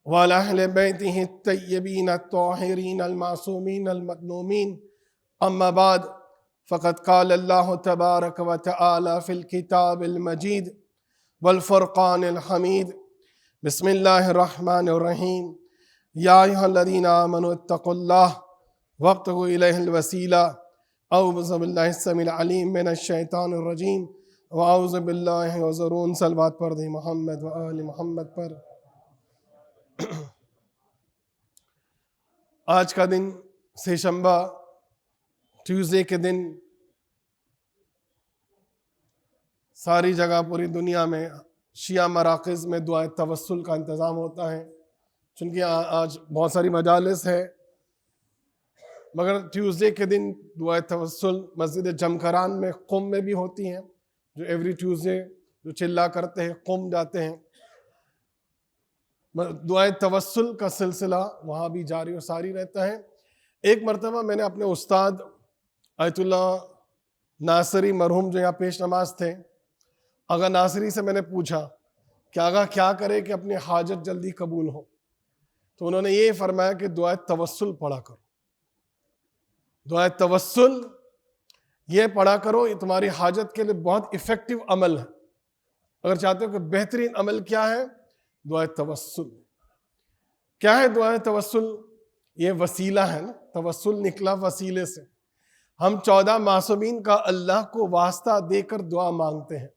وعلى أهل بيته الطيبين الطاهرين المعصومين المظلومين أما بعد فقد قال الله تبارك وتعالى في الكتاب المجيد والفرقان الحميد بسم الله الرحمن الرحيم يا أيها الذين آمنوا اتقوا الله وابتغوا إليه الوسيلة أعوذ بالله السميع العليم من الشيطان الرجيم وأعوذ بالله وزرون صلوات پڑھ دیں محمد و آل محمد پر۔ آج کا دن سے شنبہ ٹیوزڈے کے دن ساری جگہ پوری دنیا میں شیعہ مراکز میں دعائے توسل کا انتظام ہوتا ہے، چونکہ آج بہت ساری مجالس ہے، مگر ٹیوزڈے کے دن دعائے توسل مسجد جمکران میں قم میں بھی ہوتی ہیں، جو ایوری ٹیوزڈے جو چلا کرتے ہیں قم جاتے ہیں، دعائے توسل کا سلسلہ وہاں بھی جاری و ساری رہتا ہے۔ ایک مرتبہ میں نے اپنے استاد آیت اللہ ناصری مرحوم جو یہاں پیش نماز تھے، آغا ناصری سے میں نے پوچھا کہ آغا کیا کرے کہ اپنی حاجت جلدی قبول ہو، تو انہوں نے یہ فرمایا کہ دعائے توسل پڑھا کرو، دعائے توسل یہ پڑھا کرو، یہ تمہاری حاجت کے لیے بہت ایفیکٹو عمل ہے۔ اگر چاہتے ہو کہ بہترین عمل کیا ہے، دعائے توسل۔ کیا ہے دعائے توسل؟ یہ وسیلہ ہے نا، توسل نکلا وسیلے سے۔ ہم 14 معصومین کا اللہ کو واسطہ دے کر دعا مانگتے ہیں،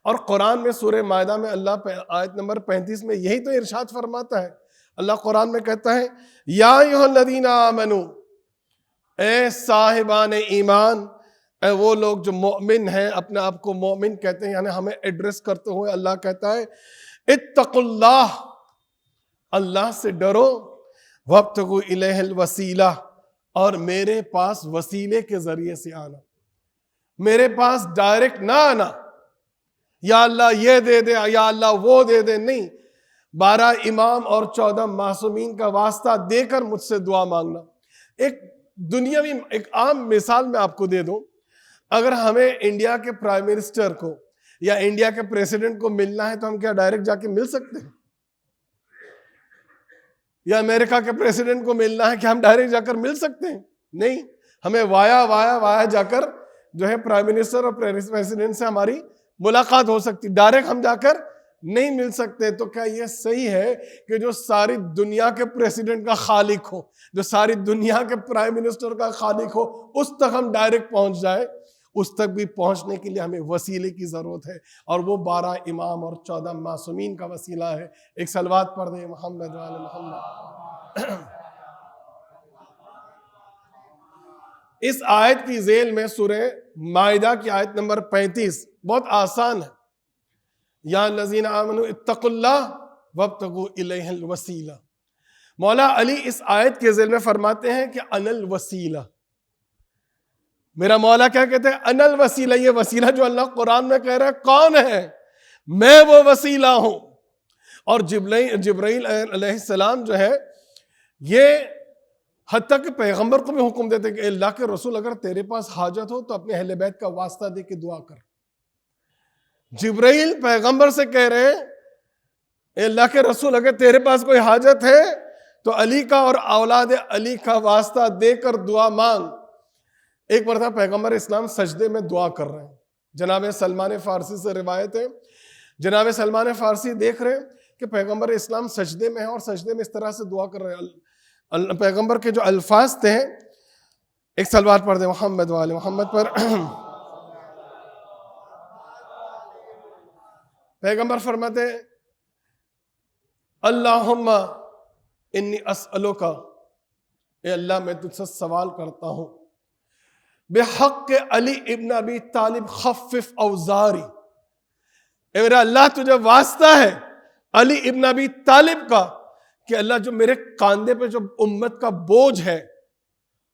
اور قرآن میں سورہ مائدہ میں اللہ آیت نمبر 35 میں یہی تو ارشاد فرماتا ہے۔ اللہ قرآن میں کہتا ہے یا ایھا الذین آمنوا، اے صاحبان ایمان، اے وہ لوگ جو مومن ہیں، اپنے آپ کو مومن کہتے ہیں، یعنی ہمیں ایڈریس کرتے ہوئے اللہ کہتا ہے اتقوا اللہ، اللہ سے ڈرو، وابتغوا الیہ الوسیلہ، اور میرے پاس وسیلے کے ذریعے سے آنا، میرے پاس ڈائریکٹ نہ آنا، یا اللہ یہ دے دے یا اللہ وہ دے دے، نہیں، 12 امام اور 14 معصومین کا واسطہ دے کر مجھ سے دعا مانگنا۔ ایک دنیاوی ایک عام مثال میں آپ کو دے دوں، اگر ہمیں انڈیا کے پرائم منسٹر کو یا انڈیا کے پریزیڈنٹ کو ملنا ہے تو ہم کیا ڈائریکٹ جا کے مل سکتے ہیں؟ یا امریکہ کے پریزیڈنٹ کو ملنا ہے کہ ہم ڈائریکٹ جا کر مل سکتے ہیں؟ نہیں، ہمیں وایا جا کر جو ہے پرائم منسٹر اور پریزیڈنٹ سے ہماری ملاقات ہو سکتی، ڈائریکٹ ہم جا کر نہیں مل سکتے۔ تو کیا یہ صحیح ہے کہ جو ساری دنیا کے پریزیڈنٹ کا خالق ہو، جو ساری دنیا کے پرائم منسٹر کا خالق ہو، اس تک ہم ڈائریکٹ پہنچ جائے؟ اس تک بھی پہنچنے کے لیے ہمیں وسیلے کی ضرورت ہے، اور وہ 12 امام اور 14 معصومین کا وسیلہ ہے۔ ایک صلوات پڑھ دیں محمد وعلی محمد۔ اس آیت کی ذیل میں سورہ مائدہ کی آیت نمبر 35 بہت آسان ہے، یا الذین آمنوا اتقوا اللہ وابتغوا الیہ الوسیلہ۔ مولا علی اس آیت کے ذیل میں فرماتے ہیں کہ انا الوسیلہ، میرا مولا کیا کہتے ہیں؟ انا الوسیلہ، یہ وسیلہ جو اللہ قرآن میں کہہ رہا ہے کون ہے؟ میں وہ وسیلہ ہوں۔ اور جبرائیل علیہ السلام جو ہے یہ حتیٰ کہ پیغمبر کو بھی حکم دیتے کہ اے اللہ کے رسول، اگر تیرے پاس حاجت ہو تو اپنے اہل بیت کا واسطہ دے کے دعا کر۔ جبرائیل پیغمبر سے کہہ رہے ہیں اے اللہ کے رسول، اگر تیرے پاس کوئی حاجت ہے تو علی کا اور اولاد علی کا واسطہ دے کر دعا مانگ۔ ایک مرتبہ پیغمبر اسلام سجدے میں دعا کر رہے ہیں، جناب سلمان فارسی سے روایت ہے، جناب سلمان فارسی دیکھ رہے ہیں کہ پیغمبر اسلام سجدے میں ہیں اور سجدے میں اس طرح سے دعا کر رہے ہیں۔ پیغمبر کے جو الفاظ تھے، ایک صلوات پڑھ دیں محمد وعلی محمد پر۔ پیغمبر فرماتے ہیں اللہم انی اسألک، اے اللہ میں تجھ سے سوال کرتا ہوں، بحق علی ابن ابی طالب خفف اوزاری، اے میرا اللہ تجھے واسطہ ہے علی ابن ابی طالب کا کہ اللہ جو میرے کاندھے پہ جو امت کا بوجھ ہے،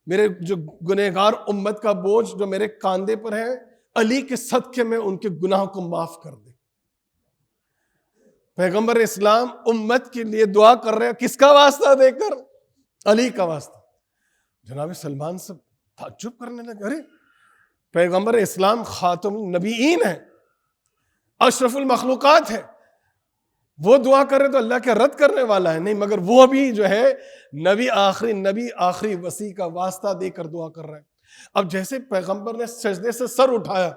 میرے جو گنہگار امت کا بوجھ جو میرے کاندھے پر ہے، علی کے صدقے میں ان کے گناہ کو معاف کر دے۔ پیغمبر اسلام امت کے لیے دعا کر رہے ہیں، کس کا واسطہ دے کر؟ علی کا واسطہ۔ جناب سلمان سے تعجب کرنے لگے، ارے پیغمبر اسلام خاتم النبیین ہے، اشرف المخلوقات ہے، وہ دعا کرے تو اللہ کے رد کرنے والا ہے نہیں، مگر وہ بھی جو ہے نبی آخری وسیع کا واسطہ دے کر دعا کر رہا ہے۔ اب جیسے پیغمبر نے سجدے سے سر اٹھایا،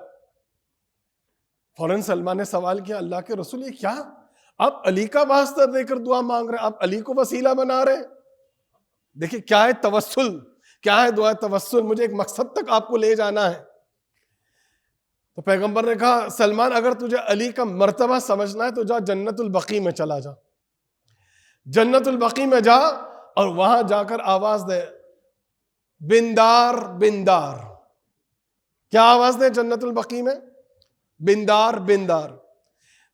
فوراً سلمان نے سوال کیا، اللہ کے رسول یہ کیا؟ آپ علی کا واسطہ دے کر دعا مانگ رہے ہیں، آپ علی کو وسیلہ بنا رہے ہیں۔ دیکھیں کیا ہے توسل، کیا ہے دعا توسل، مجھے ایک مقصد تک آپ کو لے جانا ہے۔ تو پیغمبر نے کہا سلمان اگر تجھے علی کا مرتبہ سمجھنا ہے تو جا جنت البقیع میں چلا جا، جنت البقیع میں جا اور وہاں جا کر آواز دے بندار بندار۔ کیا آواز دے جنت البقیع میں؟ بندار بندار۔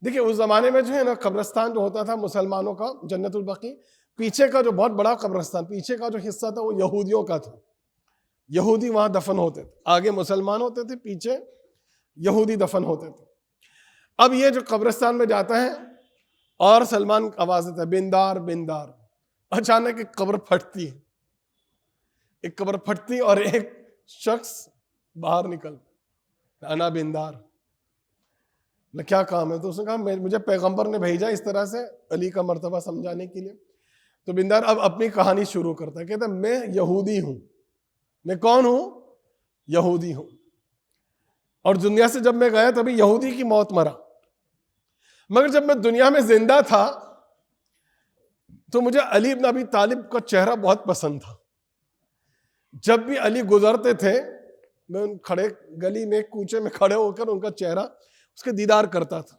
دیکھیں اس زمانے میں جو ہے نا قبرستان جو ہوتا تھا مسلمانوں کا جنت البقیع، پیچھے کا جو بہت بڑا قبرستان، پیچھے کا جو حصہ تھا وہ یہودیوں کا تھا، یہودی وہاں دفن ہوتے تھے، آگے مسلمان ہوتے تھے، پیچھے یہودی دفن ہوتے تھے۔ اب یہ جو قبرستان میں جاتا ہے اور سلمان آواز دیتا ہے بندار بندار، اچانک ایک قبر پھٹتی ہے، ایک قبر پھٹتی اور ایک شخص باہر نکلتا، انا بندار۔ کیا کام ہے؟ تو اس نے کہا مجھے پیغمبر نے بھیجا اس طرح سے علی کا مرتبہ سمجھانے کے لیے۔ تو بندار اب اپنی کہانی شروع کرتا ہے، کہتا ہے میں یہودی ہوں۔ میں کون ہوں؟ یہودی ہوں، اور دنیا سے جب میں گیا تبھی یہودی کی موت مرا، مگر جب میں دنیا میں زندہ تھا تو مجھے علی بن ابی طالب کا چہرہ بہت پسند تھا۔ جب بھی علی گزرتے تھے میں ان کھڑے گلی میں کوچے میں کھڑے ہو کر ان کا چہرہ اس کے دیدار کرتا تھا۔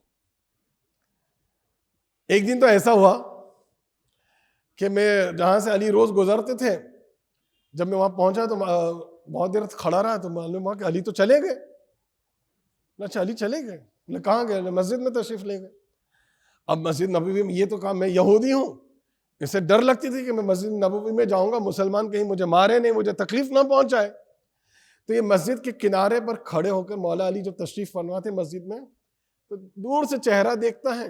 ایک دن تو ایسا ہوا کہ میں جہاں سے علی روز گزرتے تھے، جب میں وہاں پہنچا تو بہت دیر کھڑا رہا تو معلوم ہوا کہ علی تو چلے گئے۔ اچھا علی چلے گئے، کہاں گئے؟ مسجد میں تشریف لے گئے۔ اب مسجد نبوی میں یہ تو کہا میں یہودی ہوں، اسے ڈر لگتی تھی کہ میں مسجد نبوی میں جاؤں گا مسلمان کہیں مجھے مارے نہیں، مجھے تکلیف نہ پہنچائے۔ تو یہ مسجد کے کنارے پر کھڑے ہو کر مولا علی جو تشریف فرما تھے مسجد میں، تو دور سے چہرہ دیکھتا ہے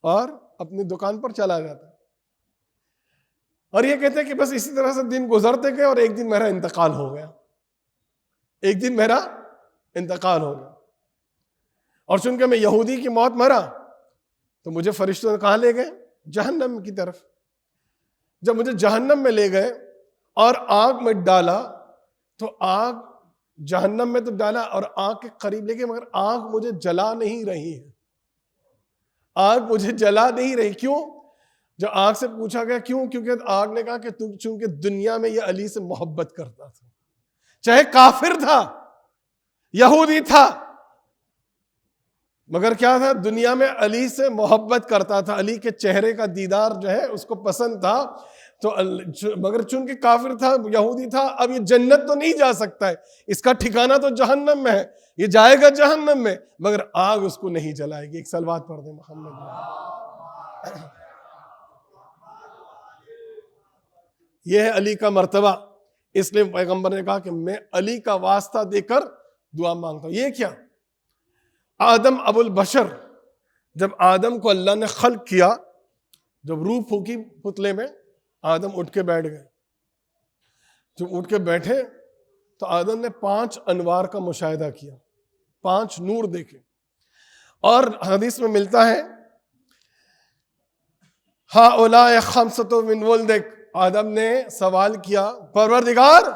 اور اپنی دکان پر چلا جاتا ہے، اور یہ کہتے ہیں کہ بس اسی طرح سے دن گزرتے گئے اور ایک دن میرا انتقال ہو گیا، ایک دن میرا انتقال ہو گیا۔ اور چونکہ میں یہودی کی موت مرا تو مجھے فرشتوں نے کہاں لے گئے؟ جہنم کی طرف۔ جب مجھے جہنم میں لے گئے اور آگ میں ڈالا تو آگ جہنم میں تو ڈالا اور آگ کے قریب لے گئے، مگر آگ مجھے جلا نہیں رہی ہے، آگ مجھے جلا نہیں رہی۔ کیوں؟ جو آگ سے پوچھا گیا کیوں؟ کیونکہ آگ نے کہا کہ تو چونکہ دنیا میں یہ علی سے محبت کرتا تھا، چاہے کافر تھا، یہودی تھا، مگر کیا تھا؟ دنیا میں علی سے محبت کرتا تھا، علی کے چہرے کا دیدار جو ہے اس کو پسند تھا، تو مگر چونکہ کافر تھا، یہودی تھا، اب یہ جنت تو نہیں جا سکتا ہے، اس کا ٹھکانہ تو جہنم میں ہے، یہ جائے گا جہنم میں، مگر آگ اس کو نہیں جلائے گی۔ ایک صلوات پڑھ دیں محمد۔ یہ ہے علی کا مرتبہ، اس لیے پیغمبر نے کہا کہ میں علی کا واسطہ دے کر دعا مانگتا ہوں۔ یہ کیا؟ آدم ابو البشر، جب آدم کو اللہ نے خلق کیا، جب روح پھونکی پتلے میں، آدم اٹھ کے بیٹھ گئے۔ جب اٹھ کے بیٹھے تو آدم نے 5 انوار کا مشاہدہ کیا، 5 نور دیکھے، اور حدیث میں ملتا ہے ہؤلاء خمسۃ من ولدک، آدم نے سوال کیا پروردگار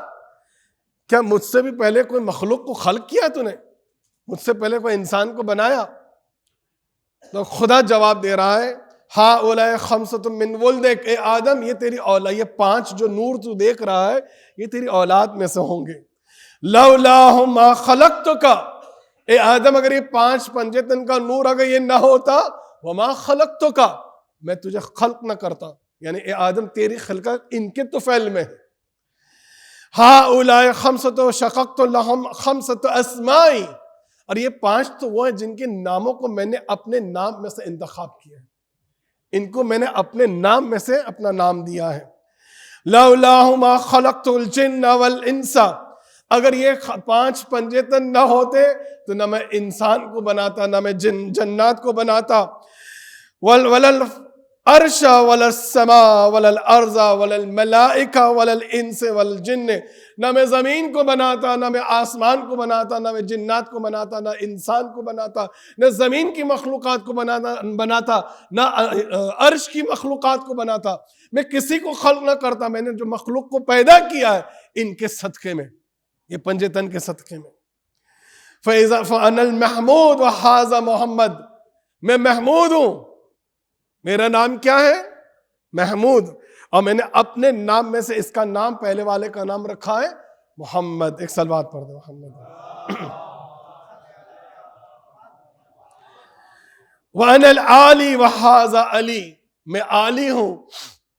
کیا مجھ سے بھی پہلے کوئی مخلوق کو خلق کیا تو نے؟ مجھ سے پہلے کوئی انسان کو بنایا؟ تو خدا جواب دے رہا ہے ہؤلاء خمسۃ من ولدک، اے آدم یہ تیری اولاد، یہ 5 جو نور تو دیکھ رہا ہے یہ تیری اولاد میں سے ہوں گے۔ لولاہ ما خلقتک، اے آدم اگر یہ 5 پنجتن کا نور اگر یہ نہ ہوتا، وما خلقتک، میں تجھے خلق نہ کرتا، یعنی اے آدم تیری خلقت ان کے طفیل میں ہے۔ ہؤلاء خمسۃ شققت لہم خمسۃ اسماء، اور یہ 5 تو وہ ہیں جن کے ناموں کو میں نے اپنے نام میں سے انتخاب کیا ہے، ان کو میں نے اپنے نام میں سے اپنا نام دیا ہے۔ لولاہ ما خلقت الجن والانس، اگر یہ 5 پنجتن نہ ہوتے تو نہ میں انسان کو بناتا، نہ میں جنات کو بناتا۔ عرش ولا السماء ولا الارض ولا الملائکہ ولا الانس والجن، نہ میں زمین کو بناتا، نہ میں آسمان کو بناتا، نہ میں جنات کو بناتا، نہ انسان کو بناتا، نہ زمین کی مخلوقات کو بناتا، نہ عرش کی مخلوقات کو بناتا، میں کسی کو خلق نہ کرتا، میں نے جو مخلوق کو پیدا کیا ہے ان کے صدقے میں، یہ پنجے تن کے صدقے میں۔ فَأَنَا الْمَحْمُودُ وَحَاذَا محمد، میں محمود ہوں، میرا نام کیا ہے؟ محمود، اور میں نے اپنے نام میں سے اس کا نام پہلے والے کا نام رکھا ہے محمد۔ ایک صلوات پڑھ دیں محمد۔ وَأَنَا الْعَالِي وَحَاذَا علی، میں عالی ہوں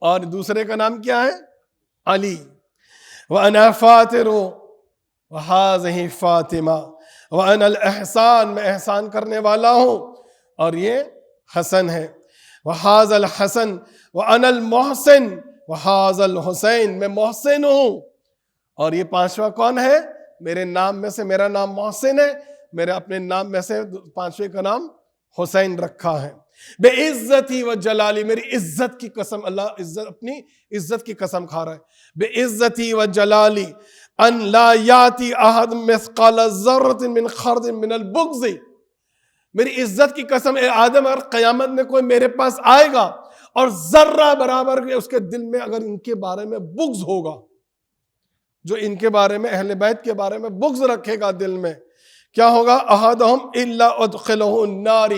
اور دوسرے کا نام کیا ہے؟ علی۔ وَأَنَا فَاطِرُ وَحَاذِهِ فاطمہ، وَأَنَا الْإِحْسَان، میں احسان کرنے والا ہوں اور یہ حسن ہے۔ وَحَاذَا الْحَسَن وَأَنَا الْمُحْسِن وَحَاذَا الْحُسَین، میں محسن ہوں اور یہ پانچواں کون ہے؟ میرے نام میں سے میرا نام محسن ہے، میرے اپنے نام میں سے پانچویں کا نام حسین رکھا ہے۔ بے عزتی و جلالی، میری عزت کی قسم، اللہ اپنی عزت کی قسم کھا رہا ہے۔ بے عزتی و جلالی ان لا یاتی احد مثقال ذرۃ من خردل من البغض، میری عزت کی قسم اے آدم، اگر قیامت میں کوئی میرے پاس آئے گا اور ذرہ برابر کے اس کے دل میں اگر ان کے بارے میں بغض ہوگا، جو ان کے بارے میں اہل بیت کے بارے میں بغض رکھے گا دل میں، کیا ہوگا؟ احدہم الا ادخلہ النار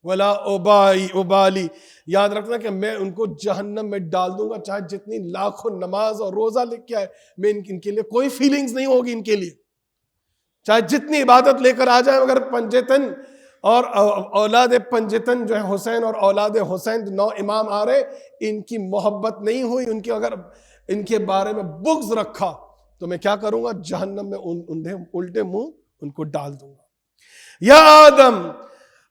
ولا ابالی، یاد رکھنا کہ میں ان کو جہنم میں ڈال دوں گا، چاہے جتنی لاکھوں نماز اور روزہ لکھ کے آئے، میں ان کے لیے کوئی فیلنگز نہیں ہوگی، ان کے لیے چاہے جتنی عبادت لے کر آ جائیں، مگر پنجتن اور اولاد پنجتن جو ہے حسین اور اولاد حسین 9 امام آ رہے، ان کی محبت نہیں ہوئی، ان کی اگر ان کے بارے میں بغض رکھا تو میں کیا کروں گا؟ جہنم میں انہیں الٹے منہ ان کو ڈال دوں گا۔ یا آدم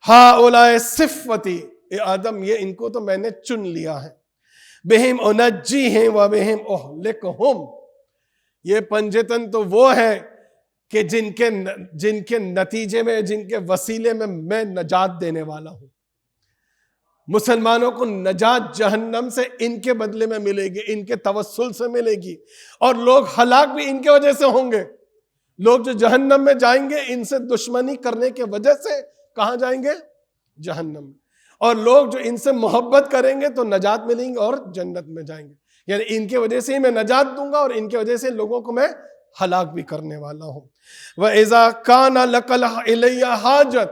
ہؤلاء صفتی، اے آدم یہ ان کو تو میں نے چن لیا ہے، بہم انجیہم و بہم اہلکہم، یہ پنجتن تو وہ ہے کہ جن کے نتیجے میں، جن کے وسیلے میں نجات دینے والا ہوں۔ مسلمانوں کو نجات جہنم سے ان کے بدلے میں ملے گی، ان کے توسل سے ملے گی، اور لوگ ہلاک بھی ان کے وجہ سے ہوں گے۔ لوگ جو جہنم میں جائیں گے ان سے دشمنی کرنے کے وجہ سے کہاں جائیں گے؟ جہنم میں، اور لوگ جو ان سے محبت کریں گے تو نجات ملیں گے اور جنت میں جائیں گے۔ یعنی ان کے وجہ سے ہی میں نجات دوں گا اور ان کے وجہ سے لوگوں کو میں ہلاک بھی کرنے والا ہوں۔ وَإِذَا كَانَ لَكَ إِلَيَّ حَاجَةٌ،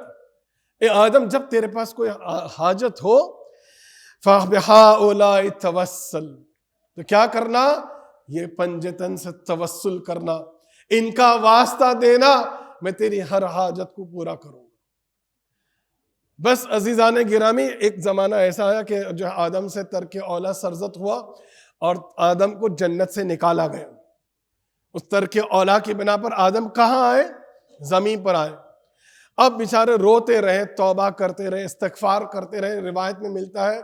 اے آدم جب تیرے پاس کوئی حاجت ہو، فَبِهَؤُلَاءِ تَوَسَّلْ، تو کیا کرنا؟ یہ پنجتن سے توسل کرنا، ان کا واسطہ دینا، میں تیری ہر حاجت کو پورا کروں گا۔ بس عزیزان گرامی، ایک زمانہ ایسا آیا کہ جو آدم سے ترک اولا سرزد ہوا اور آدم کو جنت سے نکالا گیا۔ اس ترک اولا کی بنا پر آدم کہاں آئے؟ زمین پر آئے۔ اب بیچارے روتے رہے، توبہ کرتے رہے، استغفار کرتے رہے۔ روایت میں ملتا ہے،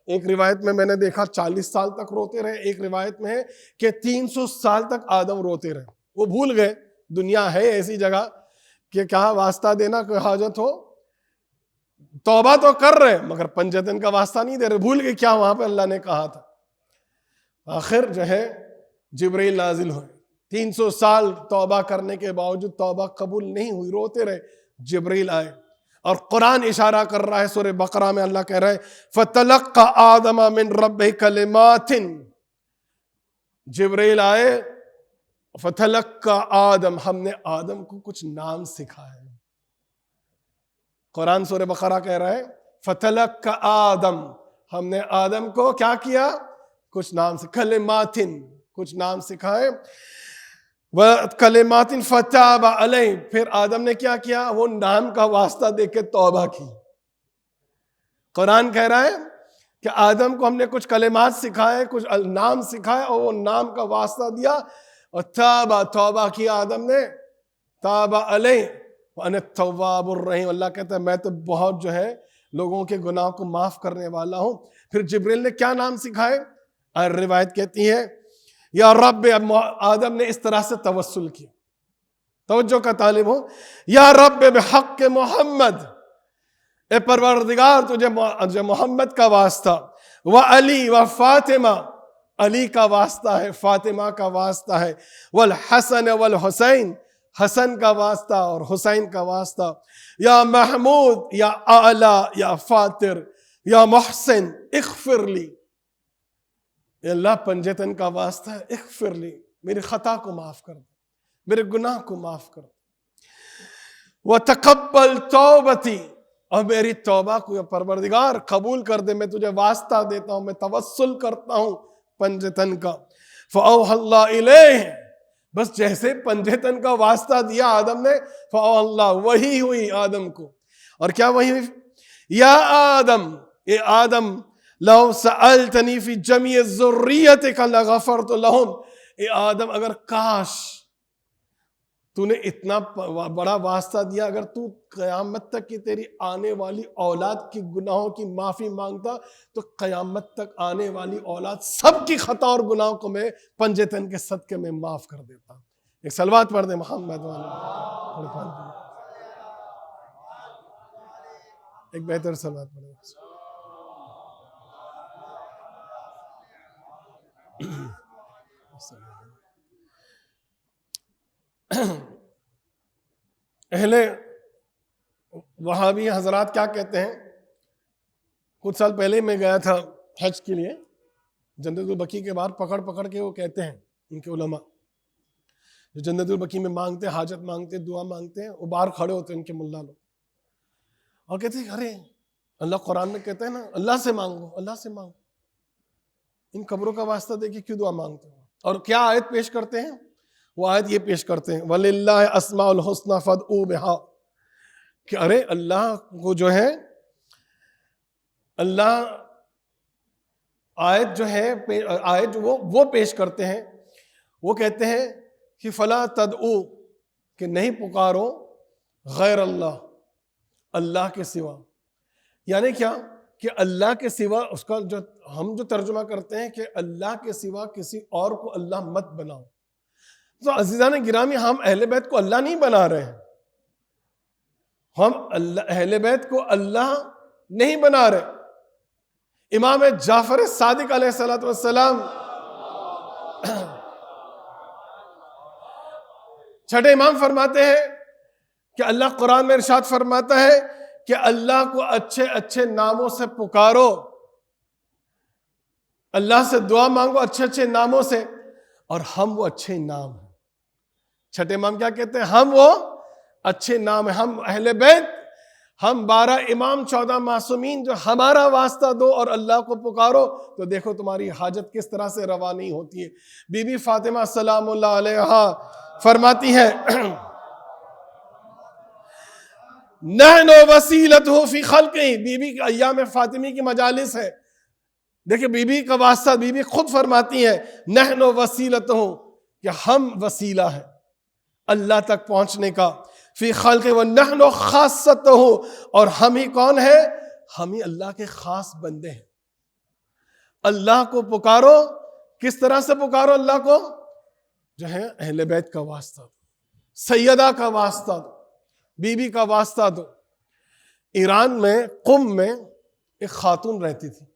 ایک روایت میں نے دیکھا 40 سال تک روتے رہے، ایک روایت میں ہے کہ 300 سال تک آدم روتے رہے۔ وہ بھول گئے دنیا ہے ایسی جگہ کہ کہاں واسطہ دینا، کوئی حاجت ہو، توبہ تو کر رہے مگر پنجتن کا واسطہ نہیں دے رہے، بھول گئے کیا وہاں پہ اللہ نے کہا تھا۔ آخر جو ہے جبرائیل نازل ہوئے، 300 سال توبہ کرنے کے باوجود توبہ قبول نہیں ہوئی، روتے رہے، جبرائیل آئے اور قرآن اشارہ کر رہا ہے، سورہ بقرہ میں اللہ کہہ رہا ہے فَتَلَقَّ آدَمَ مِن رَبِّهِ كَلِمَاتٍ، جبرائیل آئے، فَتَلَقَّ آدم، ہم نے آدم کو کچھ نام سکھائے۔ قرآن سورہ بقرہ کہہ رہا ہے فَتَلَقَّ آدم، ہم نے آدم کو کیا کیا؟ کچھ نام کلماتن، کچھ نام سکھائے۔ کلماتن فتاب علیہ، پھر آدم نے کیا کیا؟ وہ نام کا واسطہ دے کے توبہ کی۔ قرآن کہہ رہا ہے کہ آدم کو ہم نے کچھ کلمات سکھائے، کچھ نام سکھائے، اور وہ نام کا واسطہ دیا اور توبہ کی آدم نے، تاب علیہ وَأَنَا التَّوَّابُ الرَّحِيمُ، اللہ کہتا ہے میں تو بہت جو ہے لوگوں کے گناہ کو معاف کرنے والا ہوں۔ پھر جبریل نے کیا نام سکھائے؟ اور روایت کہتی ہے یا رب، آدم نے اس طرح سے توسل کیا، توجہ کا طالب ہو، یا رب بحق محمد، اے پروردگار تجھے محمد کا واسطہ، وعلی وفاطمہ، علی کا واسطہ ہے، فاطمہ کا واسطہ ہے، والحسن والحسین، حسن کا واسطہ اور حسین کا واسطہ، یا محمود یا اعلی یا فاتر یا محسن اغفر لی، اے اللہ پنجتن کا واسطہ ہے، اغفر لی، میری خطا کو معاف کر دے، میرے گناہ کو معاف کر دے، وتقبل توبتی، اور میری توبہ کو پروردگار قبول کر دے، میں تجھے واسطہ دیتا ہوں، میں توسل کرتا ہوں پنجتن کا۔ فَأَوْحَى اللَّهُ إِلَيْهِ، بس جیسے پنجتن کا واسطہ دیا آدم نے، فَأَوْحَى اللَّهُ، وہی ہوئی آدم کو، اور کیا وہی ہوئی؟ یا آدم، اے آدم، لو سألتنی فی جمیع ذریتک لغفرت لہم، اے آدم اگر کاش تو نے اتنا بڑا واسطہ دیا، اگر تو قیامت تک کی تیری آنے والی اولاد کی گناہوں کی معافی مانگتا تو قیامت تک آنے والی اولاد سب کی خطا اور گناہوں کو میں پنجتن کے صدقے میں معاف کر دیتا۔ ایک صلوات پڑھ دیں محمد والا، ایک بہتر صلوات پڑھ دیں۔ اہل وہابی حضرات کیا کہتے ہیں؟ کچھ سال پہلے میں گیا تھا حج کے لیے، جنت البقیع کے باہر پکڑ کے وہ کہتے ہیں، ان کے علماء جو جنت البقیع میں مانگتے ہیں، حاجت مانگتے ہیں، دعا مانگتے ہیں، وہ باہر کھڑے ہوتے ہیں ان کے ملا لوگ، اور کہتے ہیں ارے اللہ قرآن میں کہتا ہے نا اللہ سے مانگو، اللہ سے مانگو، ان قبروں کا واسطہ دے کے کیوں دعا مانگتے ہیں؟ اور کیا آیت پیش کرتے ہیں؟ وہ آیت یہ پیش کرتے ہیں وَلِلَّهِ أَسْمَاءُ الْحُسْنَى فَادْعُوهُ بِهَا، کہ ارے اللہ کو جو ہے، اللہ آیت جو ہے، آیت وہ پیش کرتے ہیں، وہ کہتے ہیں کہ فَلَا تَدْعُوا، کہ نہیں پکارو غیر اللہ، اللہ کے سوا، یعنی کیا کہ اللہ کے سوا، اس کا جو ہم جو ترجمہ کرتے ہیں کہ اللہ کے سوا کسی اور کو اللہ مت بناؤ۔ تو عزیزان گرامی، ہم اہل بیت کو اللہ نہیں بنا رہے ہیں، ہم اہل بیت کو اللہ نہیں بنا رہے۔ امام جعفر صادق علیہ السلام چھٹے امام فرماتے ہیں کہ اللہ قرآن میں ارشاد فرماتا ہے کہ اللہ کو اچھے اچھے ناموں سے پکارو، اللہ سے دعا مانگو اچھے اچھے ناموں سے، اور ہم وہ اچھے نام ہیں۔ چھٹے امام کیا کہتے ہیں؟ ہم وہ اچھے نام ہیں، ہم اہل بیت، ہم 12 امام 14 معصومین، جو ہمارا واسطہ دو اور اللہ کو پکارو تو دیکھو تمہاری حاجت کس طرح سے روا نہیں ہوتی ہے۔ بی بی فاطمہ سلام اللہ علیہا فرماتی ہے نحن وسیلتہ فی خلقہ، بی بی ایام فاطمی کی مجالس ہے، دیکھیں بی بی کا واسطہ، بی بی خود فرماتی ہے نحن وسیلتہ، کہ ہم وسیلہ ہیں اللہ تک پہنچنے کا، فی خلقہ ونحن خاصتہ، اور ہم ہی کون ہیں؟ ہم ہی اللہ کے خاص بندے ہیں۔ اللہ کو پکارو، کس طرح سے پکارو اللہ کو؟ جو ہے اہل بیت کا واسطہ دو، سیدہ کا واسطہ دو، بی بی کا واسطہ دو۔ ایران میں قم میں ایک خاتون رہتی تھی،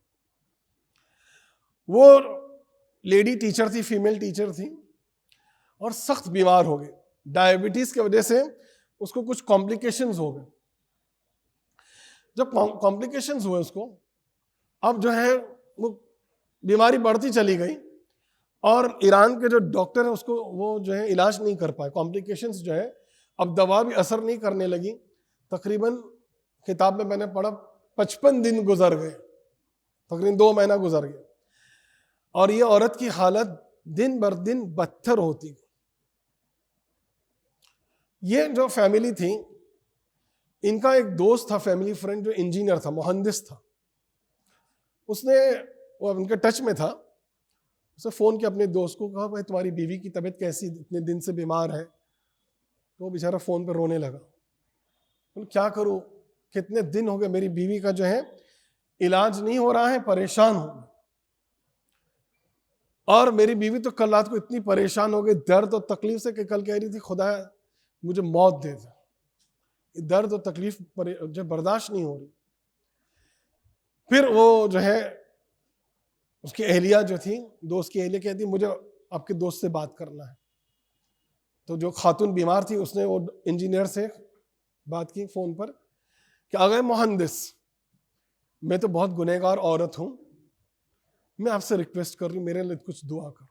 وہ لیڈی ٹیچر تھی، فیمیل ٹیچر تھی، اور سخت بیمار ہو گئی، ڈائبٹیز کی وجہ سے اس کو کچھ کمپلیکیشنز ہو گئے۔ جب کمپلیکیشنز ہوئے اس کو، اب جو ہے وہ بیماری بڑھتی چلی گئی، اور ایران کے جو ڈاکٹر ہیں اس کو وہ جو ہے علاج نہیں کر پائے، کمپلیکیشنز جو ہے اب دوا بھی اثر نہیں کرنے لگی، تقریباً کتاب میں نے پڑھا 55 دن گزر گئے، تقریباً 2 مہینہ گزر گئے، اور یہ عورت کی حالت دن بر دن بدتر ہوتی۔ یہ جو فیملی تھی، ان کا ایک دوست تھا، فیملی فرینڈ، جو انجینئر تھا، مہندس تھا، اس نے، وہ ان کے ٹچ میں تھا، اسے فون کیا اپنے دوست کو، کہا بھائی تمہاری بیوی کی طبیعت کیسی، اتنے دن سے بیمار ہے؟ تو وہ بیچارہ فون پہ رونے لگا، کیا کروں، کتنے دن ہو گئے میری بیوی کا جو ہے علاج نہیں ہو رہا ہے، پریشان ہوں، اور میری بیوی تو کل رات کو اتنی پریشان ہو گئی درد اور تکلیف سے کہ کل کہہ رہی تھی خدا مجھے موت دے دے، درد اور تکلیف جو برداشت نہیں ہو رہی۔ پھر وہ جو ہے اس کی اہلیہ جو تھی، دوست کی اہلیہ کہتی مجھے آپ کے دوست سے بات کرنا ہے. تو جو خاتون بیمار تھی اس نے وہ انجینئر سے بات کی فون پر کہ اگر مہندس، میں تو بہت گنہگار عورت ہوں، میں آپ سے ریکویسٹ کر رہی ہوں میرے لیے کچھ دعا کرو،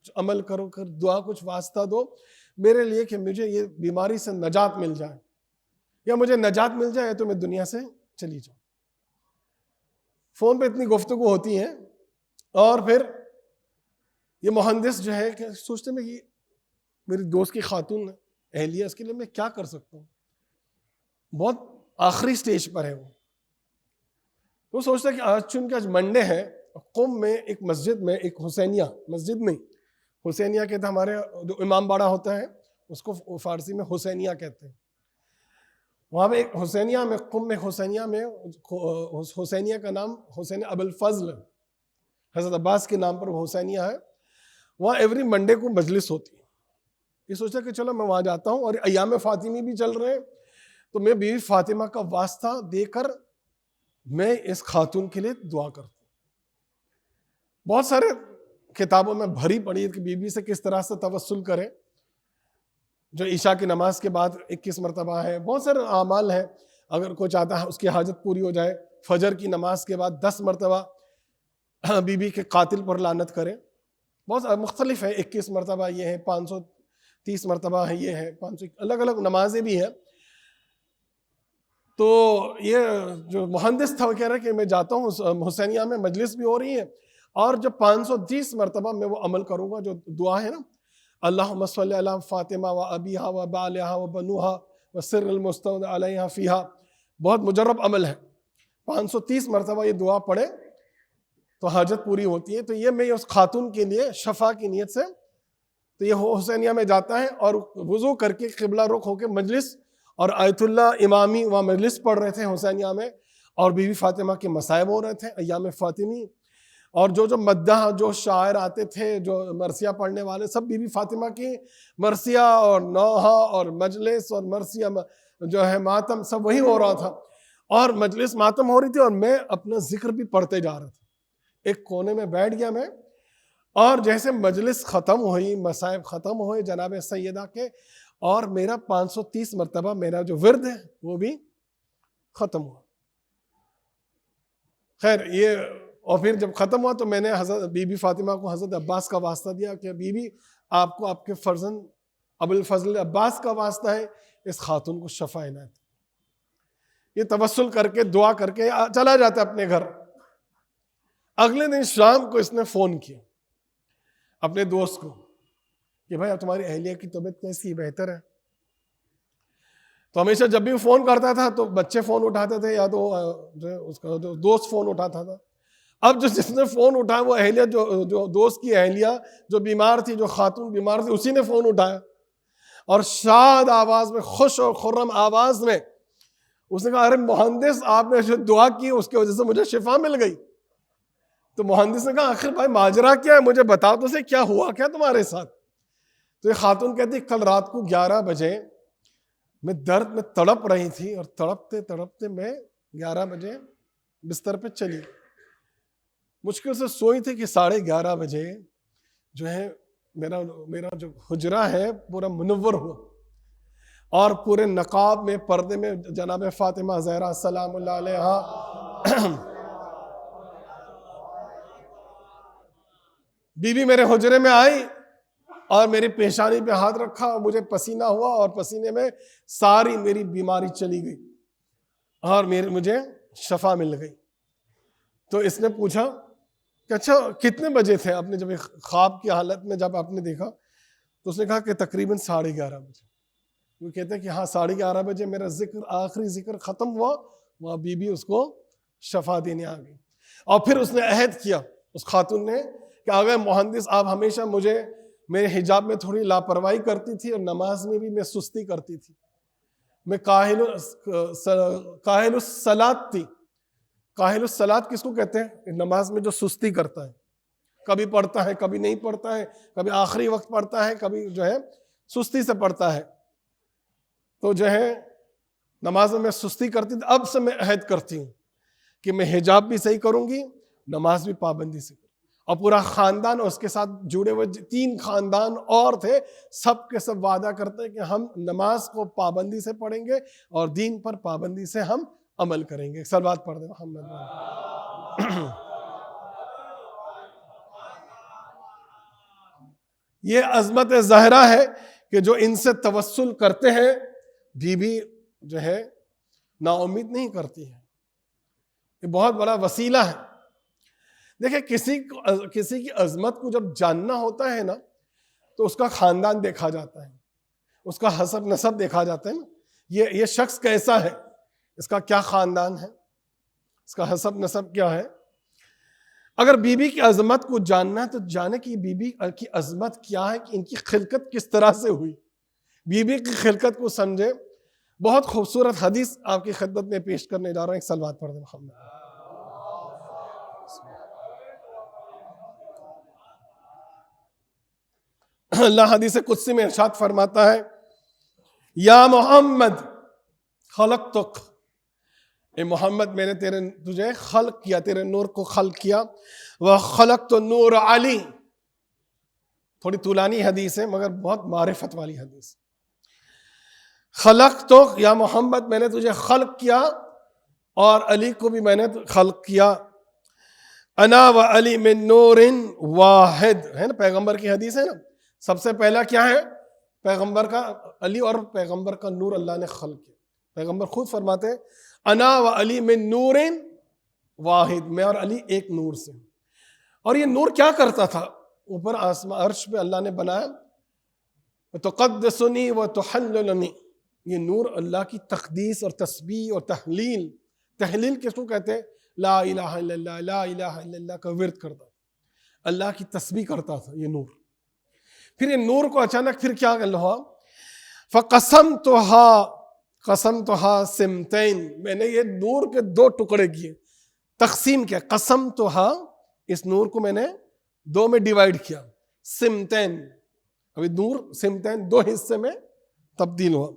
کچھ عمل کرو، دعا کچھ واسطہ دو میرے لیے کہ مجھے یہ بیماری سے نجات مل جائے، یا مجھے نجات مل جائے تو میں دنیا سے چلی جاؤں. فون پہ اتنی گفتگو ہوتی ہے، اور پھر یہ مہندس جو ہے کہ سوچتے میں کہ میری دوست کی خاتون اہلیہ، اس کے لیے میں کیا کر سکتا ہوں، بہت آخری سٹیج پر ہے وہ سوچتا ہے کہ آج چونکہ آج منڈے ہے، قم میں ایک مسجد میں ایک حسینیہ، مسجد نہیں حسینیہ کہتے ہیں، ہمارے جو امام باڑہ ہوتا ہے اس کو فارسی میں حسینیہ کہتے ہیں. وہاں پہ ایک حسینیہ میں، قم میں حسینیہ میں، حسینیہ کا نام حسین ابو الفضل حضرت عباس کے نام پر وہ حسینیہ ہے. وہاں ایوری منڈے کو مجلس ہوتی ہے. یہ سوچا کہ چلو میں وہاں جاتا ہوں، اور ایام فاطمی بھی چل رہے ہیں، تو میں بیوی فاطمہ کا واسطہ دے کر میں اس خاتون کے لیے دعا کرتا ہوں. بہت سارے کتابوں میں بھری پڑی ہے کہ بیوی سے کس طرح سے توسل کرے. جو عشاء کی نماز کے بعد 21 مرتبہ ہے، بہت سارے اعمال ہیں، اگر کوئی چاہتا ہے اس کی حاجت پوری ہو جائے، فجر کی نماز کے بعد 10 مرتبہ بیوی کے قاتل پر لعنت کرے. بہت مختلف ہے، 21 مرتبہ یہ ہے، 530 مرتبہ ہے، یہ ہے 500، الگ الگ نمازیں بھی ہیں. تو یہ جو مہندس تھا وہ کہہ رہا ہے کہ میں جاتا ہوں حسینیہ میں، مجلس بھی ہو رہی ہے، اور جب 530 مرتبہ میں وہ عمل کروں گا جو دعا ہے نا، اللہم صلی علی فاطمہ و ابیہا و بالہا و بنوہا و سر المستودع علیہا فیہا، بہت مجرب عمل ہے. 530 مرتبہ یہ دعا پڑھے تو حاجت پوری ہوتی ہے. تو یہ میں اس خاتون کے لیے شفا کی نیت سے تو یہ حسینیہ میں جاتا ہے، اور وضو کر کے قبلہ رخ ہو کے مجلس، اور آیت اللہ امامی وہاں مجلس پڑھ رہے تھے حسینیہ میں، اور بیوی فاطمہ کے مصائب ہو رہے تھے ایام فاطمی. اور جو مداح، جو شاعر آتے تھے، جو مرثیہ پڑھنے والے، سب بیوی فاطمہ کی مرثیہ اور نوحہ اور مجلس اور مرثیہ جو ہے ماتم، سب وہی ہو رہا تھا. اور مجلس ماتم ہو رہی تھی، اور میں اپنا ذکر بھی پڑھتے جا رہا تھا. ایک کونے میں بیٹھ گیا میں، اور جیسے مجلس ختم ہوئی، مصائب ختم ہوئے جناب سیدہ کے، اور میرا 530 مرتبہ میرا جو ورد ہے وہ بھی ختم ہوا. خیر یہ، اور پھر جب ختم ہوا تو میں نے حضرت بی بی فاطمہ کو حضرت عباس کا واسطہ دیا کہ بی بی آپ کو آپ کے فرزند ابو الفضل عباس کا واسطہ ہے، اس خاتون کو شفا عنایت. یہ توسل کر کے دعا کر کے چلا جاتا اپنے گھر. اگلے دن شام کو اس نے فون کیا اپنے دوست کو کہ بھائی اب تمہاری اہلیہ کی طبیعت کیسی ہے، بہتر ہے؟ تو ہمیشہ جب بھی فون کرتا تھا تو بچے فون اٹھاتے تھے، یا تو اس کا جو دوست فون اٹھاتا تھا. اب جس نے فون اٹھایا وہ اہلیہ، جو دوست کی اہلیہ جو بیمار تھی، جو خاتون بیمار تھی، اسی نے فون اٹھایا، اور شاد آواز میں، خوش اور خرم آواز میں اس نے کہا ارے مہندس، آپ نے جو دعا کی اس کی وجہ سے مجھے شفا مل گئی. تو مہندس نے کہا آخر بھائی ماجرا کیا ہے، مجھے بتاؤ تو سے کیا ہوا کیا تمہارے ساتھ. تو یہ خاتون کہتی کل رات کو 11 بجے میں درد میں تڑپ رہی تھی، اور تڑپتے تڑپتے میں 11 بجے بستر پہ چلی. مشکل سے سوئی تھی کہ 11:30 بجے جو ہے میرا جو حجرہ ہے پورا منور ہوا، اور پورے نقاب میں، پردے میں جناب فاطمہ زہرا سلام اللہ علیہا بی بی میرے حجرے میں آئی، اور میری پیشانی پہ ہاتھ رکھا، اور مجھے پسینہ ہوا، اور پسینے میں ساری میری بیماری چلی گئی، اور مجھے شفا مل گئی. تو اس نے پوچھا کہ اچھا کتنے بجے تھے آپ نے، جب خواب کی حالت میں جب آپ نے دیکھا؟ تو اس نے کہا کہ تقریباً 11:30 بجے. وہ کہتے ہیں کہ ہاں 11:30 بجے میرا ذکر، آخری ذکر ختم ہوا، وہاں بی بی اس کو شفا دینے آ گئی. اور پھر اس نے عہد کیا اس خاتون نے کہ اگر مہندس آپ ہمیشہ مجھے میرے حجاب میں تھوڑی لاپرواہی کرتی تھی، اور نماز میں بھی میں سستی کرتی تھی، میں کاہل الصلاۃ تھی. کاہل الصلاۃ کس کو کہتے ہیں؟ نماز میں جو سستی کرتا ہے، کبھی پڑھتا ہے کبھی نہیں پڑھتا ہے، کبھی آخری وقت پڑھتا ہے، کبھی جو ہے سستی سے پڑھتا ہے. تو جو ہے نماز میں سستی کرتی تھی. اب سے میں عہد کرتی ہوں کہ میں حجاب بھی صحیح کروں گی، نماز بھی پابندی سے کروں. اور پورا خاندان اس کے ساتھ جڑے ہوئے 3 خاندان اور تھے، سب کے سب وعدہ کرتے کہ ہم نماز کو پابندی سے پڑھیں گے اور دین پر پابندی سے ہم عمل کریں گے. صلوات پڑھ دیں محمد. یہ عظمت ظاہرہ ہے کہ جو ان سے توسل کرتے ہیں، بیوی جو ہے نا امید نہیں کرتی ہے. یہ بہت بڑا وسیلہ ہے. دیکھیں کسی کی عظمت کو جب جاننا ہوتا ہے نا تو اس کا خاندان دیکھا جاتا ہے، اس کا حسب نسب دیکھا جاتا ہے نا. یہ شخص کیسا ہے، اس کا کیا خاندان ہے، اس کا حسب نسب کیا ہے. اگر بیوی کی عظمت کو جاننا ہے تو جانے کہ بیوی کی عظمت کیا ہے، کہ ان کی خلقت کس طرح سے ہوئی. بیوی کی خلقت کو سمجھے. بہت خوبصورت حدیث آپ کی خدمت میں پیش کرنے جا رہا ہوں. ایک صلوات پڑھ دیں محمد. اللہ حدیث قدسی میں ارشاد فرماتا ہے، یا محمد خلقتک، اے محمد میں نے تجھے خلق کیا، تیرے نور کو خلق کیا. وخلقت نور علی. تھوڑی طولانی حدیث ہے مگر بہت معرفت والی حدیث. خلقتک یا محمد، میں نے تجھے خلق کیا اور علی کو بھی میں نے خلق کیا. انا و علی من نور واحد، ہے نا، پیغمبر کی حدیث ہے نا. سب سے پہلا کیا ہے؟ پیغمبر کا علی اور پیغمبر کا نور اللہ نے خلق کیا. پیغمبر خود فرماتے ہیں انا و علی من نور واحد، میں اور علی ایک نور سے. اور یہ نور کیا کرتا تھا؟ اوپر آسمان عرش پہ اللہ نے بنایا، تقدسنی و تحللنی. یہ نور اللہ کی تقدیس اور تسبیح اور تحلیل کس کو کہتے ہیں؟ لا الہ الا اللہ، لا الہ الا اللہ کا ورد کرتا، اللہ کی تسبیح کرتا تھا یہ نور. پھر یہ نور کو اچانک پھر کیا ہوا؟ قسمتها سمتین، میں نے یہ نور کے 2 ٹکڑے کیے، تقسیم کیا. قسمتها، اس نور کو میں نے 2 میں ڈیوائیڈ کیا. سمتین، ابھی نور سمتین 2 حصے میں تبدیل ہوا.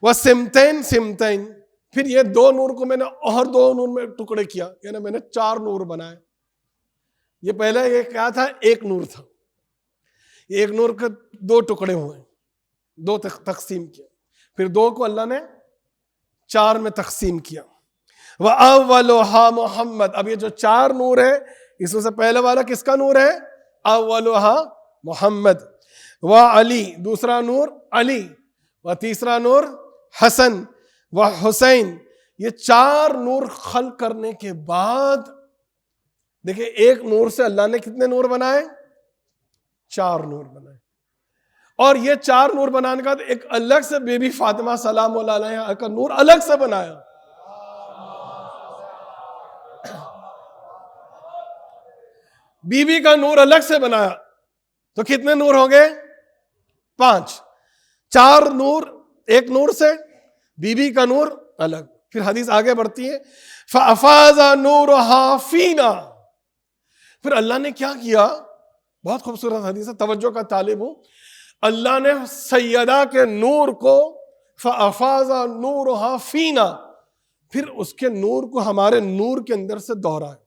وہ سمتین، پھر یہ 2 نور کو میں نے اور 2 نور میں ٹکڑے کیا، یعنی میں نے 4 نور بنائے. یہ پہلے یہ کیا تھا؟ ایک نور تھا. یہ ایک نور کے 2 ٹکڑے ہوئے، 2 تقسیم کیا. پھر 2 کو اللہ نے 4 میں تقسیم کیا. وَأَوَّلُهَا محمد. اب یہ جو 4 نور ہے، اس میں سے پہلے والا کس کا نور ہے؟ اولها محمد. وعلی، دوسرا نور علی. وتیسرا نور حسن وحسین. یہ 4 نور خلق کرنے کے بعد دیکھیں ایک نور سے اللہ نے کتنے نور بنائے؟ 4 نور بنائے. اور یہ 4 نور بنانے کا ایک الگ سے بی بی فاطمہ سلام اللہ علیہا کا نور الگ سے بنایا. بی بی کا نور الگ سے بنایا. تو کتنے نور ہو گئے؟ 5. 4 نور ایک نور سے، بی بی کا نور الگ. پھر حدیث آگے بڑھتی ہے، فَأَفَاضَ نُورُهَا فِينَا. پھر اللہ نے کیا کیا؟ بہت خوبصورت حدیث ہے، توجہ کا طالب ہوں. اللہ نے سیدہ کے نور کو فَأَفَاضَ نُورُهَا فِينَا، پھر اس کے نور کو ہمارے نور کے اندر سے دوہرایا،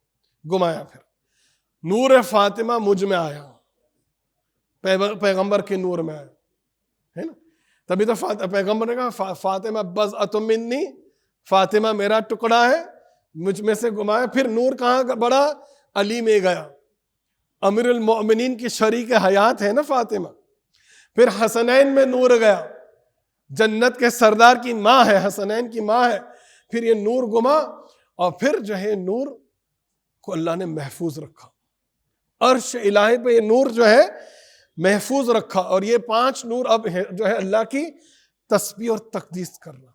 گھمایا. پھر نور فاطمہ مجھ میں آیا، پیغمبر کے نور میں آیا، ہے نا. تبھی تو پیغمبر نے کہا فاطمہ بضعۃ منی، فاطمہ میرا ٹکڑا ہے، مجھ میں سے گھمایا. پھر نور کہاں بڑھا؟ علی میں گیا. امیر المؤمنین کی شریک حیات ہے نا فاطمہ. پھر حسنین میں نور گیا، جنت کے سردار کی ماں ہے، حسنین کی ماں ہے. پھر یہ نور گما اور پھر جو ہے نور کو اللہ نے محفوظ رکھا. عرش الہی پہ یہ نور جو ہے محفوظ رکھا. اور یہ 5 نور اب جو ہے اللہ کی تسبیح اور تقدیس کر رہا.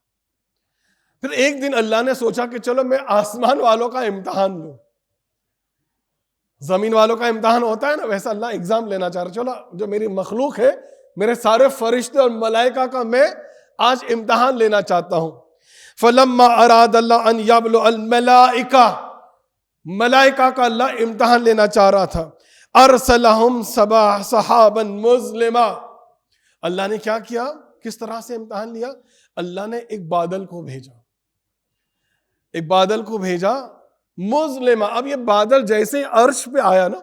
پھر ایک دن اللہ نے سوچا کہ چلو میں آسمان والوں کا امتحان لوں. زمین والوں کا امتحان ہوتا ہے نا، ویسا اللہ ایگزام لینا چاہ رہا. چلو جو میری مخلوق ہے، میرے سارے فرشتے اور ملائکہ کا میں آج امتحان لینا چاہتا ہوں. فَلَمَّا أَرَادَ اللَّهُ أَن يَبْلُوَ الْمَلَائِكَةَ، ملائکہ کا اللہ امتحان لینا چاہ رہا تھا. ارسلہم سحابا مظلما. اللہ نے کیا کیا؟ کس طرح سے امتحان لیا؟ اللہ نے ایک بادل کو بھیجا، ایک بادل کو بھیجا مظلما. اب یہ بادل جیسے عرش پہ آیا نا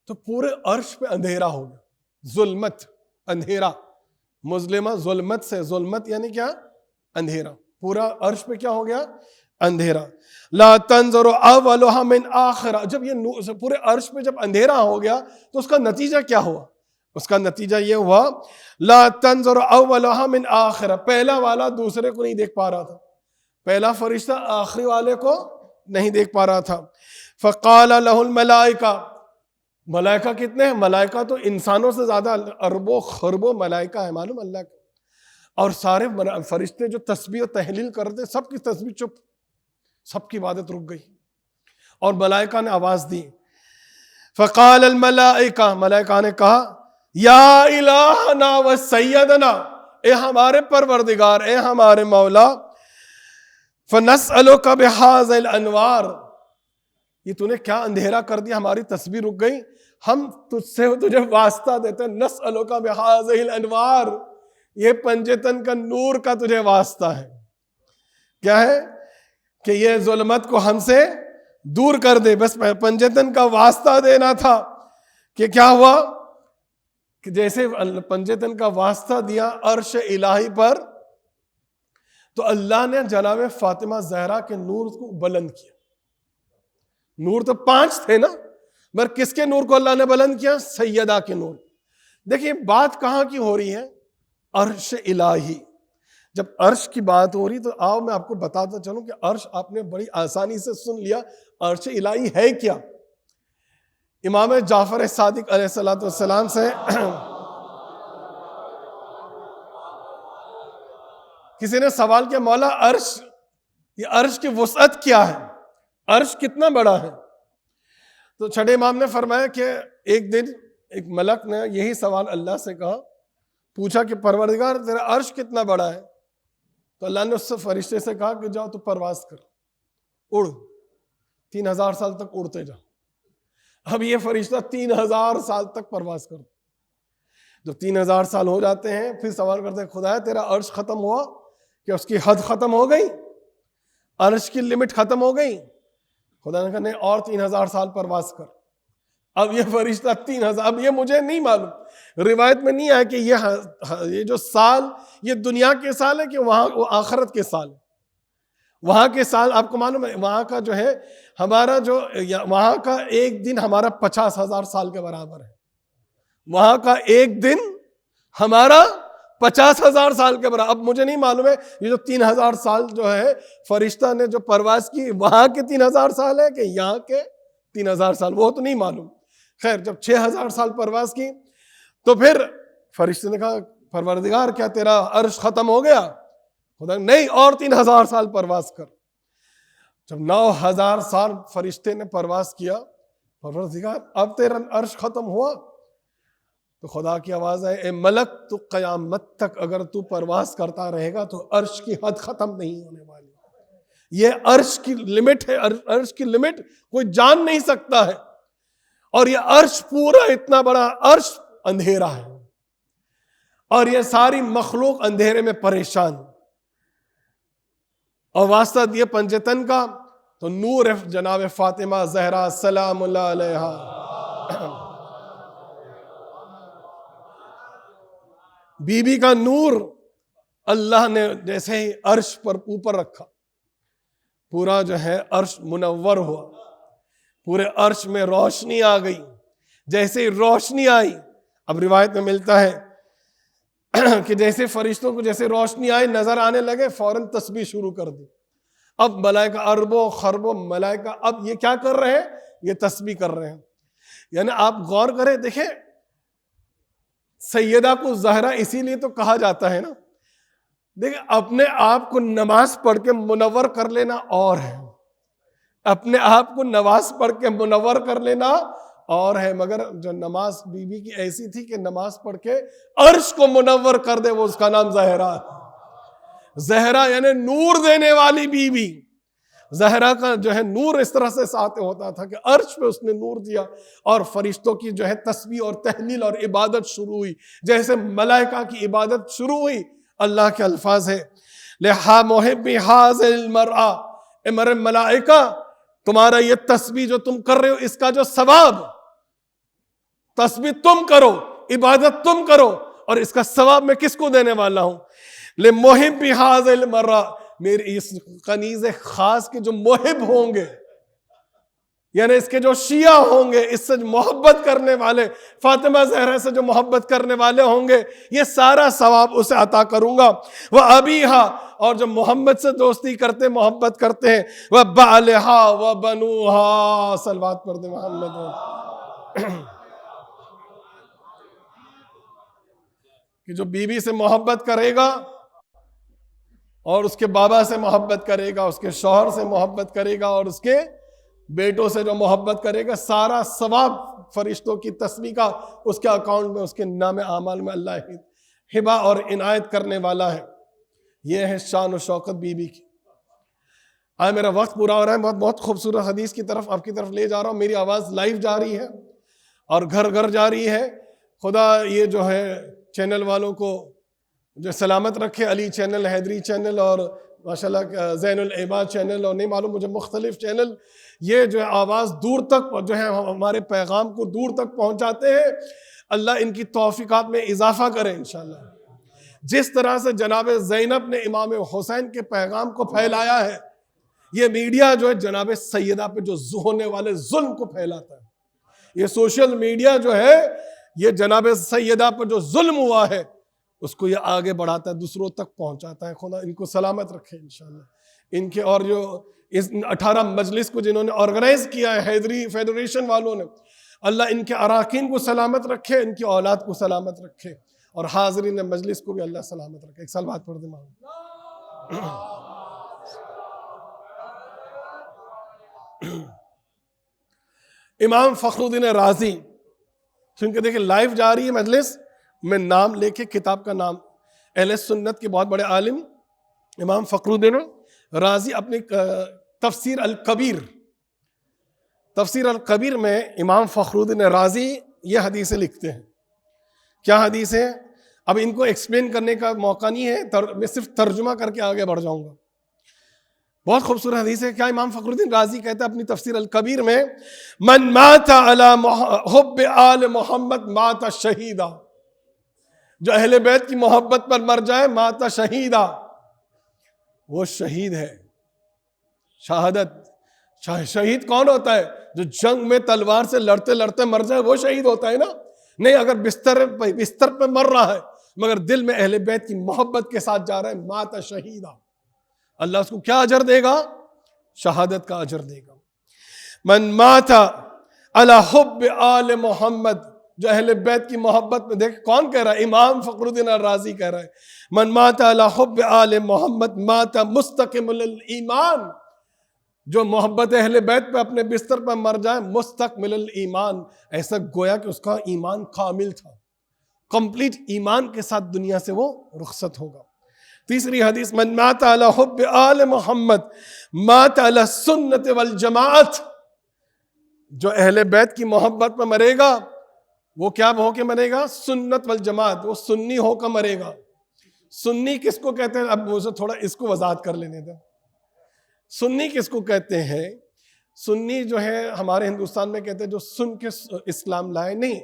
تو پورے عرش پہ اندھیرا ہو گیا. ظلمت, اندھیرا, مظلمہ ظلمت سے, ظلمت یعنی کیا؟ اندھیرا. پورا عرش پہ کیا ہو گیا؟ اندھیرا. لا تنظر اولها من آخرہ. جب یہ پورے عرش پہ جب اندھیرا ہو گیا تو اس کا نتیجہ کیا ہوا؟ اس کا نتیجہ یہ ہوا لا تنظر اولها من آخرہ. پہلا والا دوسرے کو نہیں دیکھ پا رہا تھا, پہلا فرشتہ آخری والے کو نہیں دیکھ پا رہا تھا. فقال له الملائکہ. ملائکہ کتنے ہیں؟ ملائکہ تو انسانوں سے زیادہ اربوں خربوں ملائکہ ہے معلوم اللہ کا. اور سارے فرشتے جو تسبیح و تحلیل کرتے سب کی تسبیح چپ, سب کی عبادت رک گئی. اور ملائکہ نے آواز دی. فقال الملائکہ, ملائکہ نے کہا یا الہنا و سیدنا, اے ہمارے پروردگار, اے ہمارے مولا, فنسألک بہذا الانوار, یہ تو نے کیا اندھیرا کر دیا, ہماری تسبیح رک گئی, ہم تجھ سے تجھے واسطہ دیتے ہیں. نسألک بہذا الانوار, یہ پنجتن کا نور کا تجھے واسطہ ہے. کیا ہے کہ یہ ظلمت کو ہم سے دور کر دے, بس پنجتن کا واسطہ دینا تھا. کہ کیا ہوا کہ جیسے پنجتن کا واسطہ دیا عرش الہی پر, تو اللہ نے جناب فاطمہ زہرا کے نور کو بلند کیا. نور تو 5 تھے نا, مگر کس کے نور کو اللہ نے بلند کیا؟ سیدہ کے نور. دیکھیں بات کہاں کی ہو رہی ہے؟ عرش الہی. جب عرش کی بات ہو رہی تو آؤ میں آپ کو بتاتا چلوں کہ عرش آپ نے بڑی آسانی سے سن لیا. عرش الہی ہے کیا؟ امام جعفر صادق علیہ السلام سے کسی نے سوال کیا, مولا عرش, یہ عرش کی وسعت کیا ہے, عرش کتنا بڑا ہے؟ تو چھٹے امام نے فرمایا کہ ایک دن ایک ملک نے یہی سوال اللہ سے کہا, پوچھا کہ پروردگار تیرا عرش کتنا بڑا ہے؟ تو اللہ نے اس سے فرشتے سے کہا کہ جاؤ تو پرواز کر, اڑ, 3000 سال تک اڑتے جاؤ. اب یہ فرشتہ 3000 سال تک پرواز کرتا. جب 3000 سال ہو جاتے ہیں پھر سوال کرتے ہیں خدا تیرا عرش ختم ہوا کہ اس کی حد ختم ہو گئی, عرش کی لمٹ ختم ہو گئی؟ خدا نے کہا نہیں, اور 3000 سال پرواز کر. اب یہ فرشتہ 3000, اب یہ مجھے نہیں معلوم, روایت میں نہیں آیا کہ یہ جو سال یہ دنیا کے سال ہے کہ وہاں وہ آخرت کے سال ہے. وہاں کے سال آپ کو معلوم ہے, وہاں کا جو ہے ہمارا جو وہاں کا ایک دن ہمارا 50,000 سال کے برابر ہے. وہاں کا ایک دن ہمارا 50,000 سال کے برابر. اب مجھے نہیں معلوم ہے یہ جو 3,000 سال جو ہے فرشتہ نے جو پرواز کی وہاں کے 3,000 سال ہے کہ یہاں کے 3,000 سال, وہ تو نہیں معلوم. خیر جب 6,000 سال پرواز کی تو پھر فرشتے نے کہا پروردگار کیا تیرا عرش ختم ہو گیا؟ خدا نہیں, اور 3,000 سال پرواز کر. جب 9,000 سال فرشتے نے پرواز کیا, پروردگار اب تیرا عرش ختم ہوا؟ تو خدا کی آواز ہے اے ملک تو قیامت تک اگر تو پرواز کرتا رہے گا تو عرش کی حد ختم نہیں ہونے والی. یہ عرش کی لمٹ ہے, عرش کی لمٹ کوئی جان نہیں سکتا ہے. اور یہ عرش پورا اتنا بڑا عرش اندھیرا ہے, اور یہ ساری مخلوق اندھیرے میں پریشان. اور واسطہ دیے پنجتن کا تو نور جناب فاطمہ زہرا سلام اللہ علیہا. بی بی کا نور اللہ نے جیسے ہی عرش پر اوپر رکھا, پورا جو ہے عرش منور ہوا, پورے عرش میں روشنی آ گئی. جیسے ہی روشنی آئی, اب روایت میں ملتا ہے کہ جیسے فرشتوں کو جیسے روشنی آئی نظر آنے لگے, فوراً تسبیح شروع کر دی. اب ملائکہ اربوں خربوں ملائکہ اب یہ کیا کر رہے ہیں؟ یہ تسبیح کر رہے ہیں. یعنی آپ غور کریں, دیکھیں سیدہ کو زہرا اسی لیے تو کہا جاتا ہے نا. دیکھیں اپنے آپ کو نماز پڑھ کے منور کر لینا اور ہے, اپنے آپ کو نماز پڑھ کے منور کر لینا اور ہے, مگر جو نماز بی بی کی ایسی تھی کہ نماز پڑھ کے عرش کو منور کر دے, وہ اس کا نام زہرا ہے. زہرا یعنی نور دینے والی بی بی. زہرا کا جو ہے نور اس طرح سے ساتھ ہوتا تھا کہ عرش پہ اس نے نور دیا, اور فرشتوں کی جو ہے تسبیح اور تحلیل اور عبادت شروع ہوئی. جیسے ملائکہ کی عبادت شروع ہوئی, اللہ کے الفاظ ہے لہا محبی حاضر المرآ, اے مرے ملائکہ تمہارا یہ تسبیح جو تم کر رہے ہو اس کا جو ثواب تسبیح تم کرو، عبادت تم کرو، اور اس کا ثواب میں کس کو دینے والا ہوں؟ لمحب ھذا المرء، میری اس کنیز خاص کے جو محب ہوں گے، یعنی اس کے جو شیعہ ہوں گے، اس سے محبت کرنے والے، فاطمہ زہرا سے جو محبت کرنے والے ہوں گے، یہ سارا ثواب اسے عطا کروں گا۔ وہ ابیہا، اور جو محمد سے دوستی کرتے محبت کرتے ہیں، وہ بالہا و بنوہا، صلوات پڑھ دیں محمد۔ کہ جو بیوی سے محبت کرے گا اور اس کے بابا سے محبت کرے گا، اس کے شوہر سے محبت کرے گا، اور اس کے بیٹوں سے جو محبت کرے گا، سارا ثواب فرشتوں کی تسبیح کا اس کے اکاؤنٹ میں، اس کے نام اعمال میں اللہ ہبہ اور عنایت کرنے والا ہے۔ یہ ہے شان و شوکت بی بی کی۔ آج میرا وقت پورا ہو رہا ہے، بہت خوبصورت حدیث کی طرف آپ کی طرف لے جا رہا ہوں۔ میری آواز لائیو جا رہی ہے اور گھر گھر جا رہی ہے۔ خدا یہ جو ہے چینل والوں کو جو سلامت رکھے، علی چینل، حیدری چینل، اور ماشاءاللہ زین العباد چینل، اور نہیں معلوم مجھے مختلف چینل، یہ جو آواز دور تک جو ہے ہمارے پیغام کو دور تک پہنچاتے ہیں۔ اللہ ان کی توفیقات میں اضافہ کرے انشاءاللہ۔ جس طرح سے جناب زینب نے امام حسین کے پیغام کو پھیلایا ہے، یہ میڈیا جو ہے جناب سیدہ پہ جو ہونے والے ظلم کو پھیلاتا ہے۔ یہ سوشل میڈیا جو ہے یہ جناب سیدہ پر جو ظلم ہوا ہے اس کو یہ آگے بڑھاتا ہے، دوسروں تک پہنچاتا ہے۔ خدا ان کو سلامت رکھے انشاءاللہ۔ ان کے اور جو اس 18 مجلس کو جنہوں نے آرگنائز کیا ہے، حیدری فیڈریشن والوں نے، اللہ ان کے اراکین کو سلامت رکھے، ان کی اولاد کو سلامت رکھے، اور حاضرین مجلس کو بھی اللہ سلامت رکھے۔ ایک سال بات پڑھ دیں امام فخر الدین رازی، کیونکہ دیکھیں لائیو جا رہی ہے مجلس، میں نام لے کے کتاب کا نام، اہل سنت کے بہت بڑے عالم امام فخر الدین رازی اپنی تفسیر الکبیر میں امام فخر الدین رازی یہ حدیثیں لکھتے ہیں۔ کیا حدیث ہے؟ اب ان کو ایکسپلین کرنے کا موقع نہیں ہے، میں صرف ترجمہ کر کے آگے بڑھ جاؤں گا۔ بہت خوبصورت حدیث ہے۔ کیا امام فخر الدین رازی کہتا ہے اپنی تفسیر الکبیر میں، من مات علی حب آل محمد مات شہیدا، جو اہل بیت کی محبت پر مر جائے مات شہیدا، وہ شہید ہے۔ شہادت، شہید کون ہوتا ہے؟ جو جنگ میں تلوار سے لڑتے لڑتے مر جائے، وہ شہید ہوتا ہے نا۔ نہیں، اگر بستر پہ مر رہا ہے مگر دل میں اہل بیت کی محبت کے ساتھ جا رہا ہے، مات شہیدا، اللہ اس کو کیا اجر دے گا؟ شہادت کا اجر دے گا۔ من مات علی حب آل محمد، جو اہل بیت کی محبت میں، دیکھ کون کہہ رہا ہے؟ امام فخر الدین الرازی کہہ رہا ہے، من مات علی حب آل محمد مات مستقمل الایمان، جو محبت اہل بیت پہ اپنے بستر پر مر جائے مستقمل الایمان، ایسا گویا کہ اس کا ایمان کامل تھا، کمپلیٹ ایمان کے ساتھ دنیا سے وہ رخصت ہوگا۔ تیسری حدیث، من مات علی حب آل محمد مات علی سنت والجماعت، جو اہل بیت کی محبت میں مرے گا وہ کیا ہو کے مرے گا؟ سنت والجماعت، وہ سنی ہو کر مرے گا۔ سنی کس کو کہتے ہیں؟ اب مجھے تھوڑا اس کو وضاحت کر لینے دیں۔ سنی کس کو کہتے ہیں؟ سنی جو ہے ہمارے ہندوستان میں کہتے ہیں جو سن کے اسلام لائے، نہیں،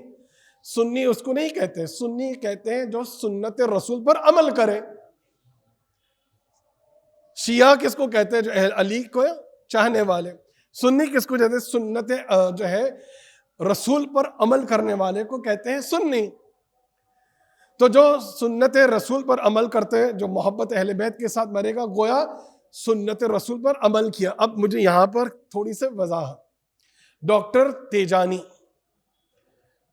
سنی اس کو نہیں کہتے۔ سنی کہتے ہیں جو سنت رسول پر عمل کرے۔ شیعہ کس کو کہتے ہیں؟ جو علی کو چاہنے والے۔ سنی کس کو کہتے ہیں؟ سنت جو ہے رسول پر عمل کرنے والے کو کہتے ہیں سنی۔ تو جو سنت رسول پر عمل کرتے ہیں، جو محبت اہل بیت کے ساتھ مرے گا، گویا سنت رسول پر عمل کیا۔ اب مجھے یہاں پر تھوڑی سی وضاحت۔ ڈاکٹر تیجانی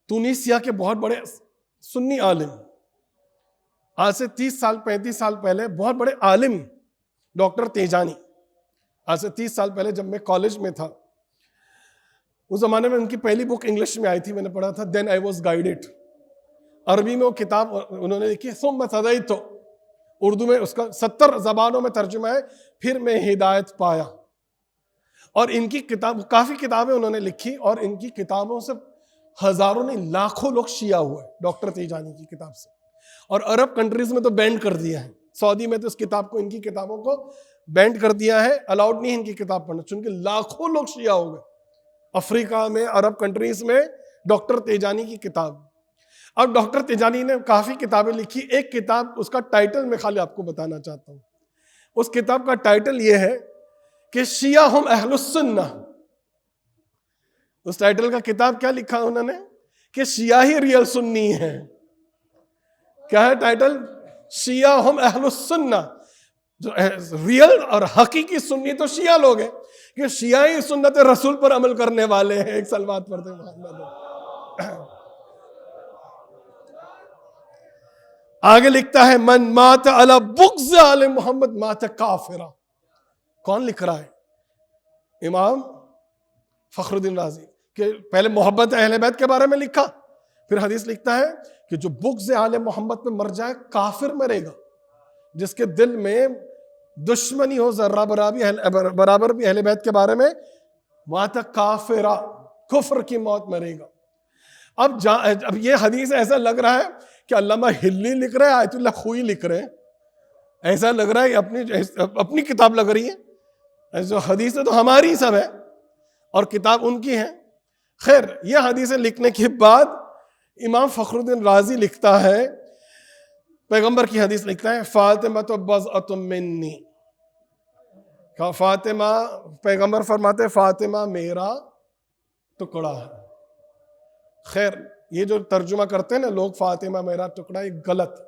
تونسیا کے بہت بڑے سنی عالم، آج سے 30 سال 35 سال پہلے بہت بڑے عالم ڈاکٹر تیجانی، آج سے 30 سال پہلے جب میں کالج میں تھا، اس زمانے میں ان کی پہلی بک انگلش میں آئی تھی، میں نے پڑھا تھا دین آئی واز گائیڈڈ۔ عربی میں وہ کتاب انہوں نے لکھی ثم ہدیت، اردو میں اس کا 70 زبانوں میں ترجمہ ہے، پھر میں ہدایت پایا۔ اور ان کی کتاب، کافی کتابیں انہوں نے لکھی، اور ان کی کتابوں سے ہزاروں نہیں لاکھوں لوگ شیعہ ہوئے ڈاکٹر تیجانی کی کتاب سے، اور عرب کنٹریز میں تو بینڈ کر دیا ہے۔ سعودی میں تو اس کتاب کو، ان کی کتابوں کو بینڈ کر دیا ہے، الاؤڈ نہیں ہے ان کی کتاب پڑھنا، چونکہ لاکھوں لوگ شیعہ ہو گئے۔ افریقہ میں، عرب کنٹریز میں ڈاکٹر تیجانی کی کتاب. اب ڈاکٹر تیجانی نے کافی کتابیں لکھی. ایک کتاب, اس کا ٹائٹل میں خالی آپ کو بتانا چاہتا ہوں. اس کتاب کا ٹائٹل یہ ہے کہ شیعہ ہم اہل السنہ. اس ٹائٹل کا کتاب کیا لکھا انہوں نے کہ شیعہ ہی ریئل سنی ہے. کیا ہے ٹائٹل؟ شیعہ ہم اہل السنہ. جو ریئل اور حقیقی سنی تو شیعہ لوگ ہیں, کہ شیعہ ہی سنت رسول پر عمل کرنے والے ہیں. ایک صلوات پڑھتے محمد. آگے لکھتا ہے من مات علی بغض آل محمد مات کافرا. کون لکھ رہا ہے؟ امام فخر الدین رازی. کہ پہلے محبت اہل بیت کے بارے میں لکھا, پھر حدیث لکھتا ہے کہ جو بغض آل محمد پہ مر جائے کافر مرے گا. جس کے دل میں دشمنی ہو ذرہ برابر بھی اہل بیت کے بارے میں, مات کافرا, کفر کی موت مرے گا. اب یہ حدیث ایسا لگ رہا ہے کہ علامہ ہلی لکھ رہے ہیں, آیت اللہ خوئی لکھ رہے ہیں. ایسا لگ رہا ہے کہ اپنی کتاب لگ رہی ہے. جو حدیثیں تو ہماری سب ہے اور کتاب ان کی ہے. خیر, یہ حدیثیں لکھنے کے بعد امام فخر الدین رازی لکھتا ہے, پیغمبر کی حدیث لکھتا ہے فاطمہ تو بضعۃ منی. فاطمہ, پیغمبر فرماتے فاطمہ میرا ٹکڑا ہے. خیر, یہ جو ترجمہ کرتے ہیں نا لوگ فاطمہ میرا ٹکڑا, یہ غلط.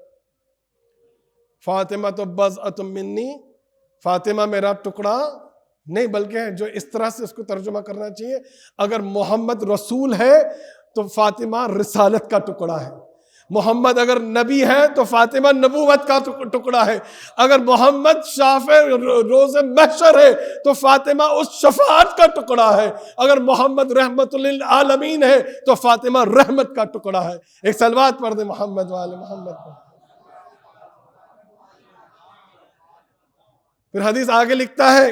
فاطمہ تو بضعۃ منی, فاطمہ میرا ٹکڑا نہیں, بلکہ جو اس طرح سے اس کو ترجمہ کرنا چاہیے, اگر محمد رسول ہے تو فاطمہ رسالت کا ٹکڑا ہے. محمد اگر نبی ہے تو فاطمہ نبوت کا ٹکڑا ہے. اگر محمد شافع روز محشر ہے تو فاطمہ اس شفاعت کا ٹکڑا ہے. اگر محمد رحمت للعالمین ہے تو فاطمہ رحمت کا ٹکڑا ہے. ایک صلوات پڑھ دے محمد والے محمد پر. پھر حدیث آگے لکھتا ہے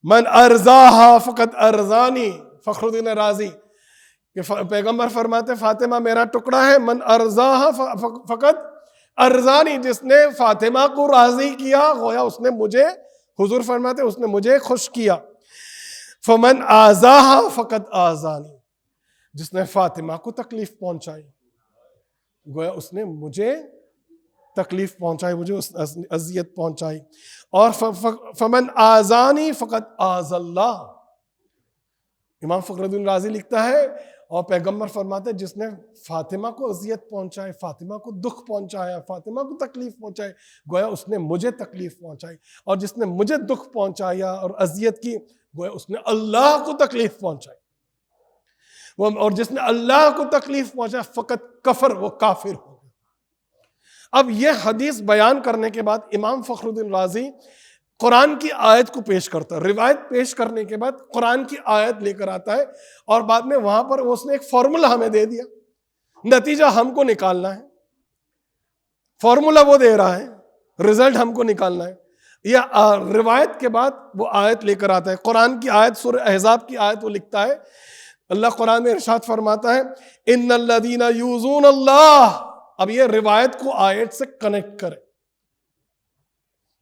من ارزاہا فقط ارزانی. فخر الدین رازی کہ پیغمبر فرماتے فاطمہ میرا ٹکڑا ہے, من ارزاہا فقط ارزانی, جس نے فاطمہ کو راضی کیا گویا اس نے مجھے, حضور فرماتے اس نے مجھے خوش کیا. فمن آزاہا فقط آزانی, جس نے فاطمہ کو تکلیف پہنچائی گویا اس نے مجھے تکلیف پہنچائی, مجھے اذیت پہنچائی. اور فمن آزانی فقط آز اللہ. امام فخر الدین رازی لکھتا ہے اور پیغمبر فرماتے ہیں جس نے فاطمہ کو اذیت پہنچائے, فاطمہ کو دکھ پہنچایا, فاطمہ کو تکلیف پہنچائی, گویا اس نے مجھے تکلیف پہنچائی. اور جس نے مجھے دکھ پہنچایا اور اذیت کی گویا اس نے اللہ کو تکلیف پہنچائی. اور جس نے اللہ کو تکلیف پہنچایا فقط کفر, وہ کافر ہو. اب یہ حدیث بیان کرنے کے بعد امام فخر الدین رازی قرآن کی آیت کو پیش کرتا ہے. روایت پیش کرنے کے بعد قرآن کی آیت لے کر آتا ہے اور بعد میں وہاں پر اس نے ایک فارمولا ہمیں دے دیا, نتیجہ ہم کو نکالنا ہے. فارمولا وہ دے رہا ہے, رزلٹ ہم کو نکالنا ہے. یہ روایت کے بعد وہ آیت لے کر آتا ہے, قرآن کی آیت, سورہ احزاب کی آیت وہ لکھتا ہے. اللہ قرآن میں ارشاد فرماتا ہے ان الذین یؤذون اللہ. اب یہ روایت کو آیت سے کنیکٹ کرے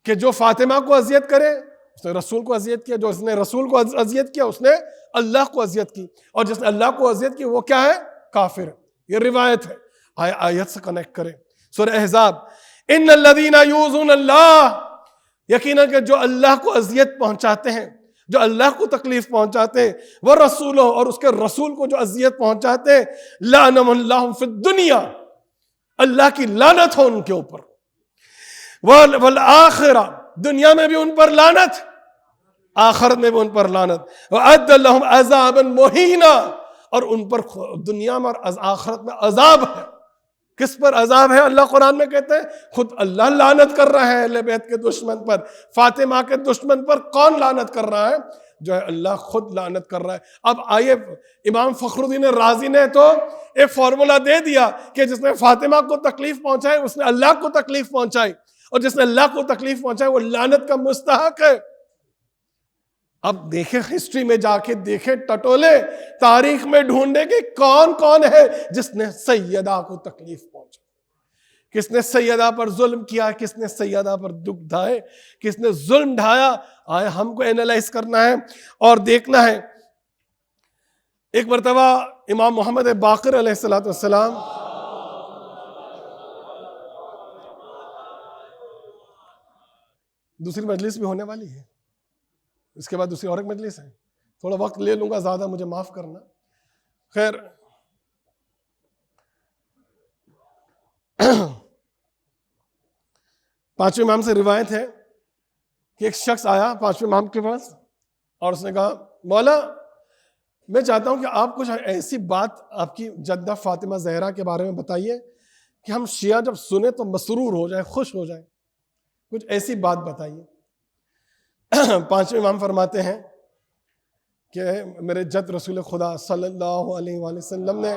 کہ جو فاطمہ کو اذیت کرے اس نے رسول کو اذیت کیا, جو اس نے رسول کو اذیت کیا اس نے اللہ کو اذیت کی, اور جس نے اللہ کو اذیت کی وہ کیا ہے؟ کافر. یہ روایت ہے, آیت سے کنیکٹ کرے. سورہ احزاب ان الذین یؤذون اللہ, یقیناً کہ جو اللہ کو اذیت پہنچاتے ہیں, جو اللہ کو تکلیف پہنچاتے ہیں, وہ رسولوں اور اس کے رسول کو جو اذیت پہنچاتے ہیں, لعنہم اللہ فی الدنیا, اللہ کی لعنت ہو ان کے اوپر, والآخرہ, دنیا میں بھی ان پر لعنت, آخرت میں بھی ان پر لعنت, وَأَعَدَّ لَهُمْ عَذَابًا مُهِينًا, اور ان پر دنیا میں اور آخرت میں عذاب ہے. کس پر عذاب ہے؟ اللہ قرآن میں کہتے ہیں خود اللہ لعنت کر رہا ہے اہل بیت کے دشمن پر, فاطمہ کے دشمن پر. کون لعنت کر رہا ہے؟ جو ہے اللہ خود لعنت کر رہا ہے. اب آئیے, امام فخر الدین رازی نے تو ایک فارمولا دے دیا کہ جس نے فاطمہ کو تکلیف پہنچائی اس نے اللہ کو تکلیف پہنچائی, اور جس نے اللہ کو تکلیف پہنچائی وہ لعنت کا مستحق ہے. اب دیکھیں ہسٹری میں جا کے دیکھیں, ٹٹولے تاریخ میں ڈھونڈے کہ کون کون ہے جس نے سیدہ کو تکلیف پہنچائی, کس نے سیدہ پر ظلم کیا, کس نے سیدہ پر دکھ ڈھائے, کس نے ظلم ڈھایا. آئے ہم کو اینالائز کرنا ہے اور دیکھنا ہے. ایک مرتبہ امام محمد باقر علیہ السلام دوسری مجلس بھی ہونے والی ہے، اس کے بعد دوسری اور ایک مجلس ہے، تھوڑا وقت لے لوں گا زیادہ، مجھے معاف کرنا. خیر، پانچویں امام سے روایت ہے کہ ایک شخص آیا پانچویں امام کے پاس اور اس نے کہا مولا میں چاہتا ہوں کہ آپ کچھ ایسی بات آپ کی جدہ فاطمہ زہرا کے بارے میں بتائیے کہ ہم شیعہ جب سنیں تو مسرور ہو جائیں، خوش ہو جائیں، کچھ ایسی بات بتائیے. پانچویں امام فرماتے ہیں کہ میرے جد رسول خدا صلی اللہ علیہ وآلہ وسلم نے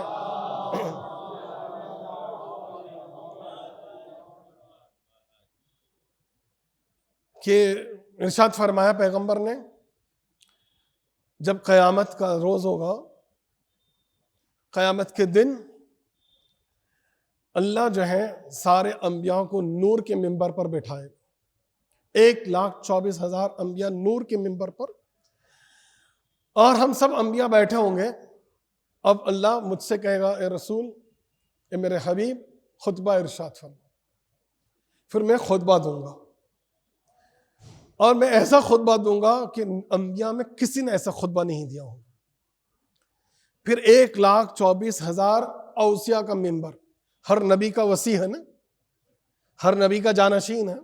کہ ارشاد فرمایا پیغمبر نے، جب قیامت کا روز ہوگا، قیامت کے دن اللہ جو ہے سارے انبیاء کو نور کے منبر پر بٹھائے، 1,24,000 انبیاء نور کے منبر پر، اور ہم سب انبیاء بیٹھے ہوں گے. اب اللہ مجھ سے کہے گا اے رسول، اے میرے حبیب، خطبہ ارشاد فرما. پھر میں خطبہ دوں گا، اور میں ایسا خطبہ دوں گا کہ انبیاء میں کسی نے ایسا خطبہ نہیں دیا ہو. پھر 1,24,000 اوصیاء کا منبر، ہر نبی کا وصی ہے نا، ہر نبی کا جانشین ہے.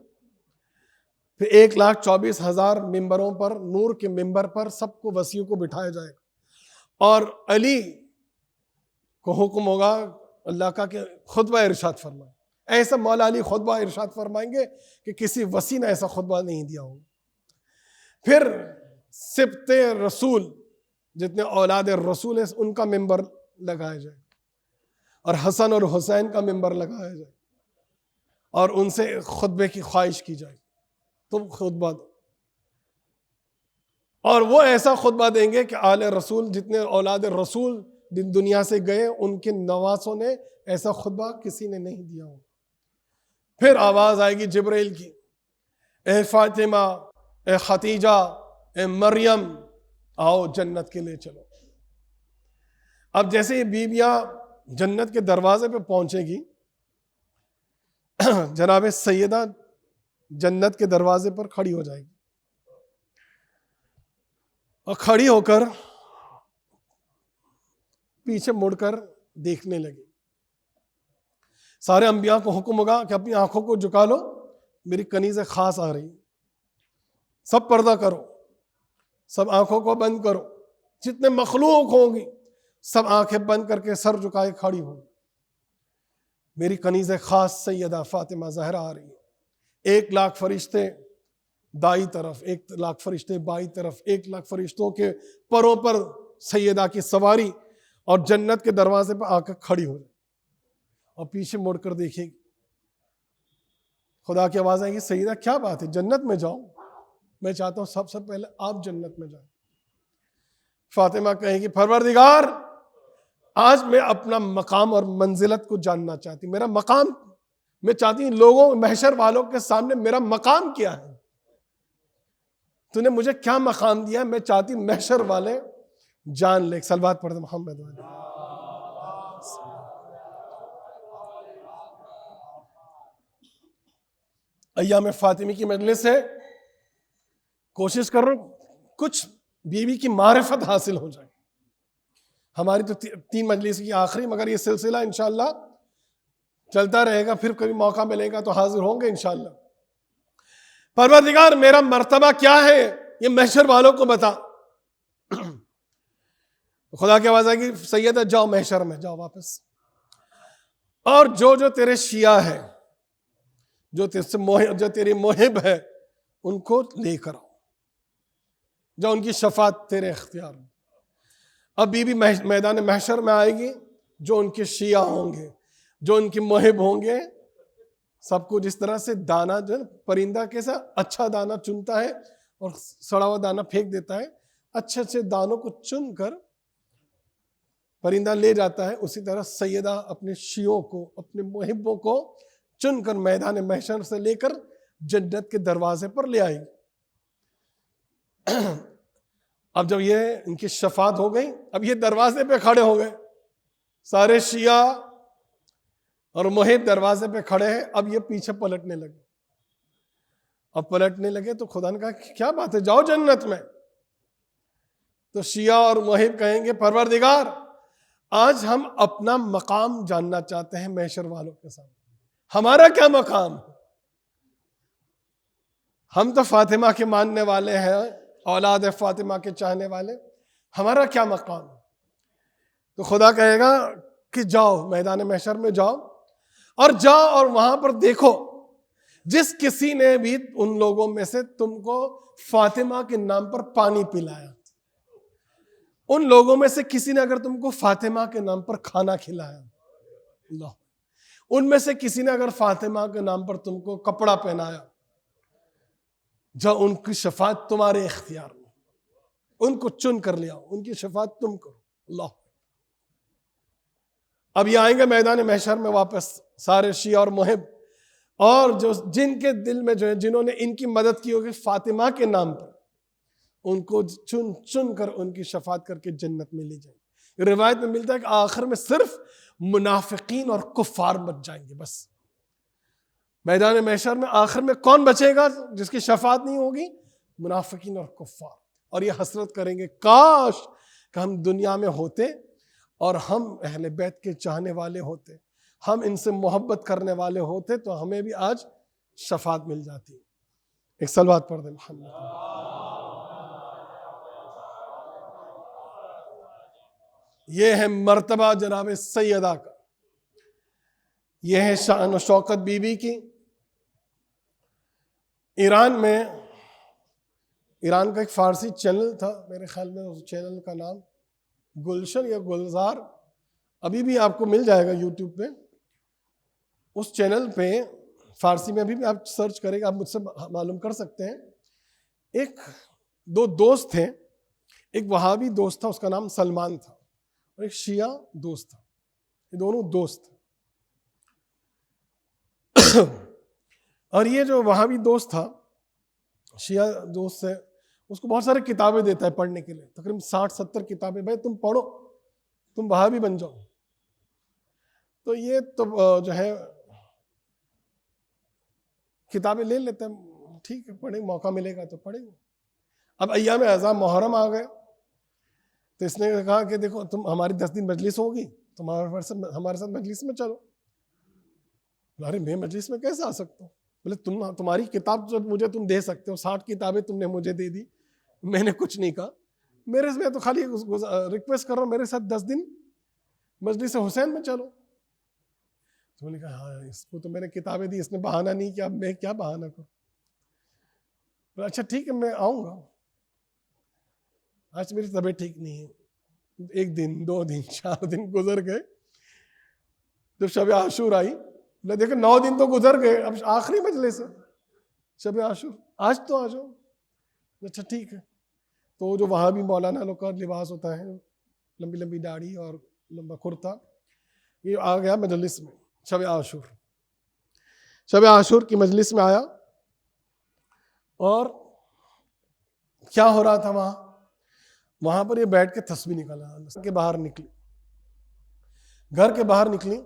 پھر 1,24,000 ممبروں پر، نور کے ممبر پر سب کو وصیوں کو بٹھایا جائے گا، اور علی کو حکم ہوگا اللہ کا کہ خطبہ ارشاد فرمائے. ایسا مولا علی خطبہ ارشاد فرمائیں گے کہ کسی وصی نے ایسا خطبہ نہیں دیا ہوگا. پھر سبط رسول، جتنے اولاد رسول ہیں ان کا ممبر لگایا جائے، اور حسن اور حسین کا ممبر لگایا جائے، اور ان سے خطبے کی خواہش کی جائے، تم خطبہ دو. اور وہ ایسا خطبہ دیں گے کہ آل رسول، جتنے اولاد رسول دنیا سے گئے، ان کے نواسوں نے ایسا خطبہ کسی نے نہیں دیا ہو. پھر آواز آئے گی جبرائیل کی، اے فاطمہ، اے خدیجہ، اے مریم، آؤ جنت کے لے چلو. اب جیسے یہ بیویاں جنت کے دروازے پہ پہنچے گی، جناب سیدہ جنت کے دروازے پر کھڑی ہو جائے گی، اور کھڑی ہو کر پیچھے مڑ کر دیکھنے لگی. سارے انبیاء کو حکم ہوگا کہ اپنی آنکھوں کو جھکا لو، میری کنیز خاص آ رہی، سب پردہ کرو، سب آنکھوں کو بند کرو. جتنے مخلوق ہوں گی سب آنکھیں بند کر کے سر جھکائے کھڑی ہوں، میری کنیز خاص سیدہ فاطمہ زہرا آ رہی ہے. 1,00,000 فرشتے دائیں طرف، 1,00,000 فرشتے بائیں طرف، 1,00,000 فرشتوں کے پروں پر سیدہ کی سواری، اور جنت کے دروازے پر آ کر کھڑی ہو جائے، اور پیچھے مڑ کر دیکھے گی. خدا کی آواز آئے گی، سیدہ کیا بات ہے، جنت میں جاؤ، میں چاہتا ہوں سب سے پہلے آپ جنت میں جائیں. فاطمہ کہے گی پروردگار، آج میں اپنا مقام اور منزلت کو جاننا چاہتی ہوں. میرا مقام میں چاہتی ہوں، لوگوں محشر والوں کے سامنے میرا مقام کیا ہے، تو نے مجھے کیا مقام دیا ہے، میں چاہتی ہوں محشر والے جان لے. صلوات پڑھ دے محمد والے. ایام فاطمی کی مجلس سے کوشش کر رہا ہوں کچھ بیوی کی معرفت حاصل ہو جائے. ہماری تو 3 مجلس کی آخری، مگر یہ سلسلہ انشاءاللہ چلتا رہے گا، پھر کبھی موقع ملے گا تو حاضر ہوں گے انشاءاللہ. پروردگار میرا مرتبہ کیا ہے یہ محشر والوں کو بتا. خدا کی آواز آئے گی، سیدہ جاؤ محشر میں، جاؤ واپس، اور جو تیرے شیعہ ہے، جو تیری محب ہے، ان کو لے کر آؤ، جو ان کی شفاعت تیرے اختیار میں. اب بی میدان محشر میں آئے گی، جو ان کے شیعہ ہوں گے، جو ان کے محب ہوں گے، سب کو جس طرح سے دانا، جو پرندہ کیسا اچھا دانا چنتا ہے اور سڑا ہوا دانا پھینک دیتا ہے، اچھے اچھے دانوں کو چن کر پرندہ لے جاتا ہے، اسی طرح سیدہ اپنے شیعوں کو، اپنے محبوں کو چن کر میدان محشر سے لے کر جنت کے دروازے پر لے آئے گی. اب جب یہ ان کی شفاعت ہو گئی، اب یہ دروازے پہ کھڑے ہو گئے، سارے شیعہ اور محب دروازے پہ کھڑے ہیں. اب یہ پیچھے پلٹنے لگے. اب پلٹنے لگے تو خدا نے کہا کیا بات ہے، جاؤ جنت میں. تو شیعہ اور محب کہیں گے پروردگار آج ہم اپنا مقام جاننا چاہتے ہیں محشر والوں کے سامنے. ہمارا کیا مقام ہے؟ ہم تو فاطمہ کے ماننے والے ہیں، اولاد فاطمہ کے چاہنے والے، ہمارا کیا مقام ہے؟ تو خدا کہے گا کہ جاؤ میدان محشر میں جاؤ، اور جاؤ اور وہاں پر دیکھو جس کسی نے بھی ان لوگوں میں سے تم کو فاطمہ کے نام پر پانی پلایا، ان لوگوں میں سے کسی نے اگر تم کو فاطمہ کے نام پر کھانا کھلایا، اللہ، ان میں سے کسی نے اگر فاطمہ کے نام پر تم کو کپڑا پہنایا، جاؤ ان کی شفاعت تمہارے اختیار میں، ان کو چن کر لے آؤ، ان کی شفاعت تم کرو. اللہ. اب یہ آئیں گے میدان محشر میں واپس سارے شیعہ اور محب، اور جو جن کے دل میں جو ہے جنہوں نے ان کی مدد کی ہوگی فاطمہ کے نام پر، ان کو چن چن کر ان کی شفاعت کر کے جنت میں لے جائیں گے. روایت میں ملتا ہے کہ آخر میں صرف منافقین اور کفار بچ جائیں گے. بس میدان محشر میں آخر میں کون بچے گا جس کی شفاعت نہیں ہوگی؟ منافقین اور کفار. اور یہ حسرت کریں گے کاش کہ ہم دنیا میں ہوتے اور ہم اہل بیت کے چاہنے والے ہوتے، ہم ان سے محبت کرنے والے ہوتے تو ہمیں بھی آج شفاعت مل جاتی. ایک صلوات پڑھ دیں محمد. یہ ہے مرتبہ جناب سیدہ کا، یہ ہے شان و شوکت بی بی کی. ایران میں، ایران کا ایک فارسی چینل تھا، میرے خیال میں اس چینل کا نام گلشن یا گلزار، ابھی بھی آپ کو مل جائے گا یوٹیوب پہ. اس چینل پہ فارسی میں ابھی بھی آپ سرچ کریں گے، آپ مجھ سے معلوم کر سکتے ہیں. ایک دو دوست تھے، ایک وہابی دوست تھا اس کا نام سلمان تھا، اور ایک شیعہ دوست تھا. یہ دونوں دوست تھے. اور یہ جو وہابی دوست تھا، شیعہ دوست سے، اس کو بہت سارے کتابیں دیتا ہے پڑھنے کے لیے، تقریباً 60-70 کتابیں، بھائی تم پڑھو، تم وہابی بن جاؤ. تو یہ تو جو ہے کتابیں لے لیتے ہیں، ٹھیک ہے پڑھیں، موقع ملے گا تو پڑھیں گے. اب ایام اعظام محرم آ گئے تو اس نے کہا کہ دیکھو تم ہماری 10 دن مجلس ہوگی، تم ہمارے ساتھ مجلس میں چلو. ارے میں مجلس میں کیسے آ سکتا ہوں؟ بولے تمہاری کتاب جو مجھے تم دے سکتے ہو، 60 کتابیں تم نے مجھے دے دی، میں نے کچھ نہیں کہا، میرے سے تو خالی ریکویسٹ کر رہا ہوں میرے ساتھ 10 دن مجلس حسین میں چلو. تو میں نے کہا ہاں اس کو تو میں نے کتابیں دی، اس نے بہانہ نہیں کیا، میں کیا بہانہ کروں؟ اچھا ٹھیک ہے میں آؤں گا. آج میری طبیعت ٹھیک نہیں ہے. 1 دن 2 دن 4 دن گزر گئے. جب شب عاشور آئی، دیکھو 9 دن تو گزر گئے، اب آخری مجلس ہے شب عاشور، آج تو آ جاؤ. اچھا ٹھیک ہے. تو جو وہاں بھی مولانا لوگ کا لباس ہوتا ہے، لمبی لمبی داڑھی اور لمبا کرتا، یہ آ گیا مجلس میں. شب عاشور، شب عاشور کی مجلس میں آیا، اور کیا ہو رہا تھا وہاں پر یہ بیٹھ کے تسبیح نکالا. گھر کے باہر نکلی، گھر کے باہر نکلی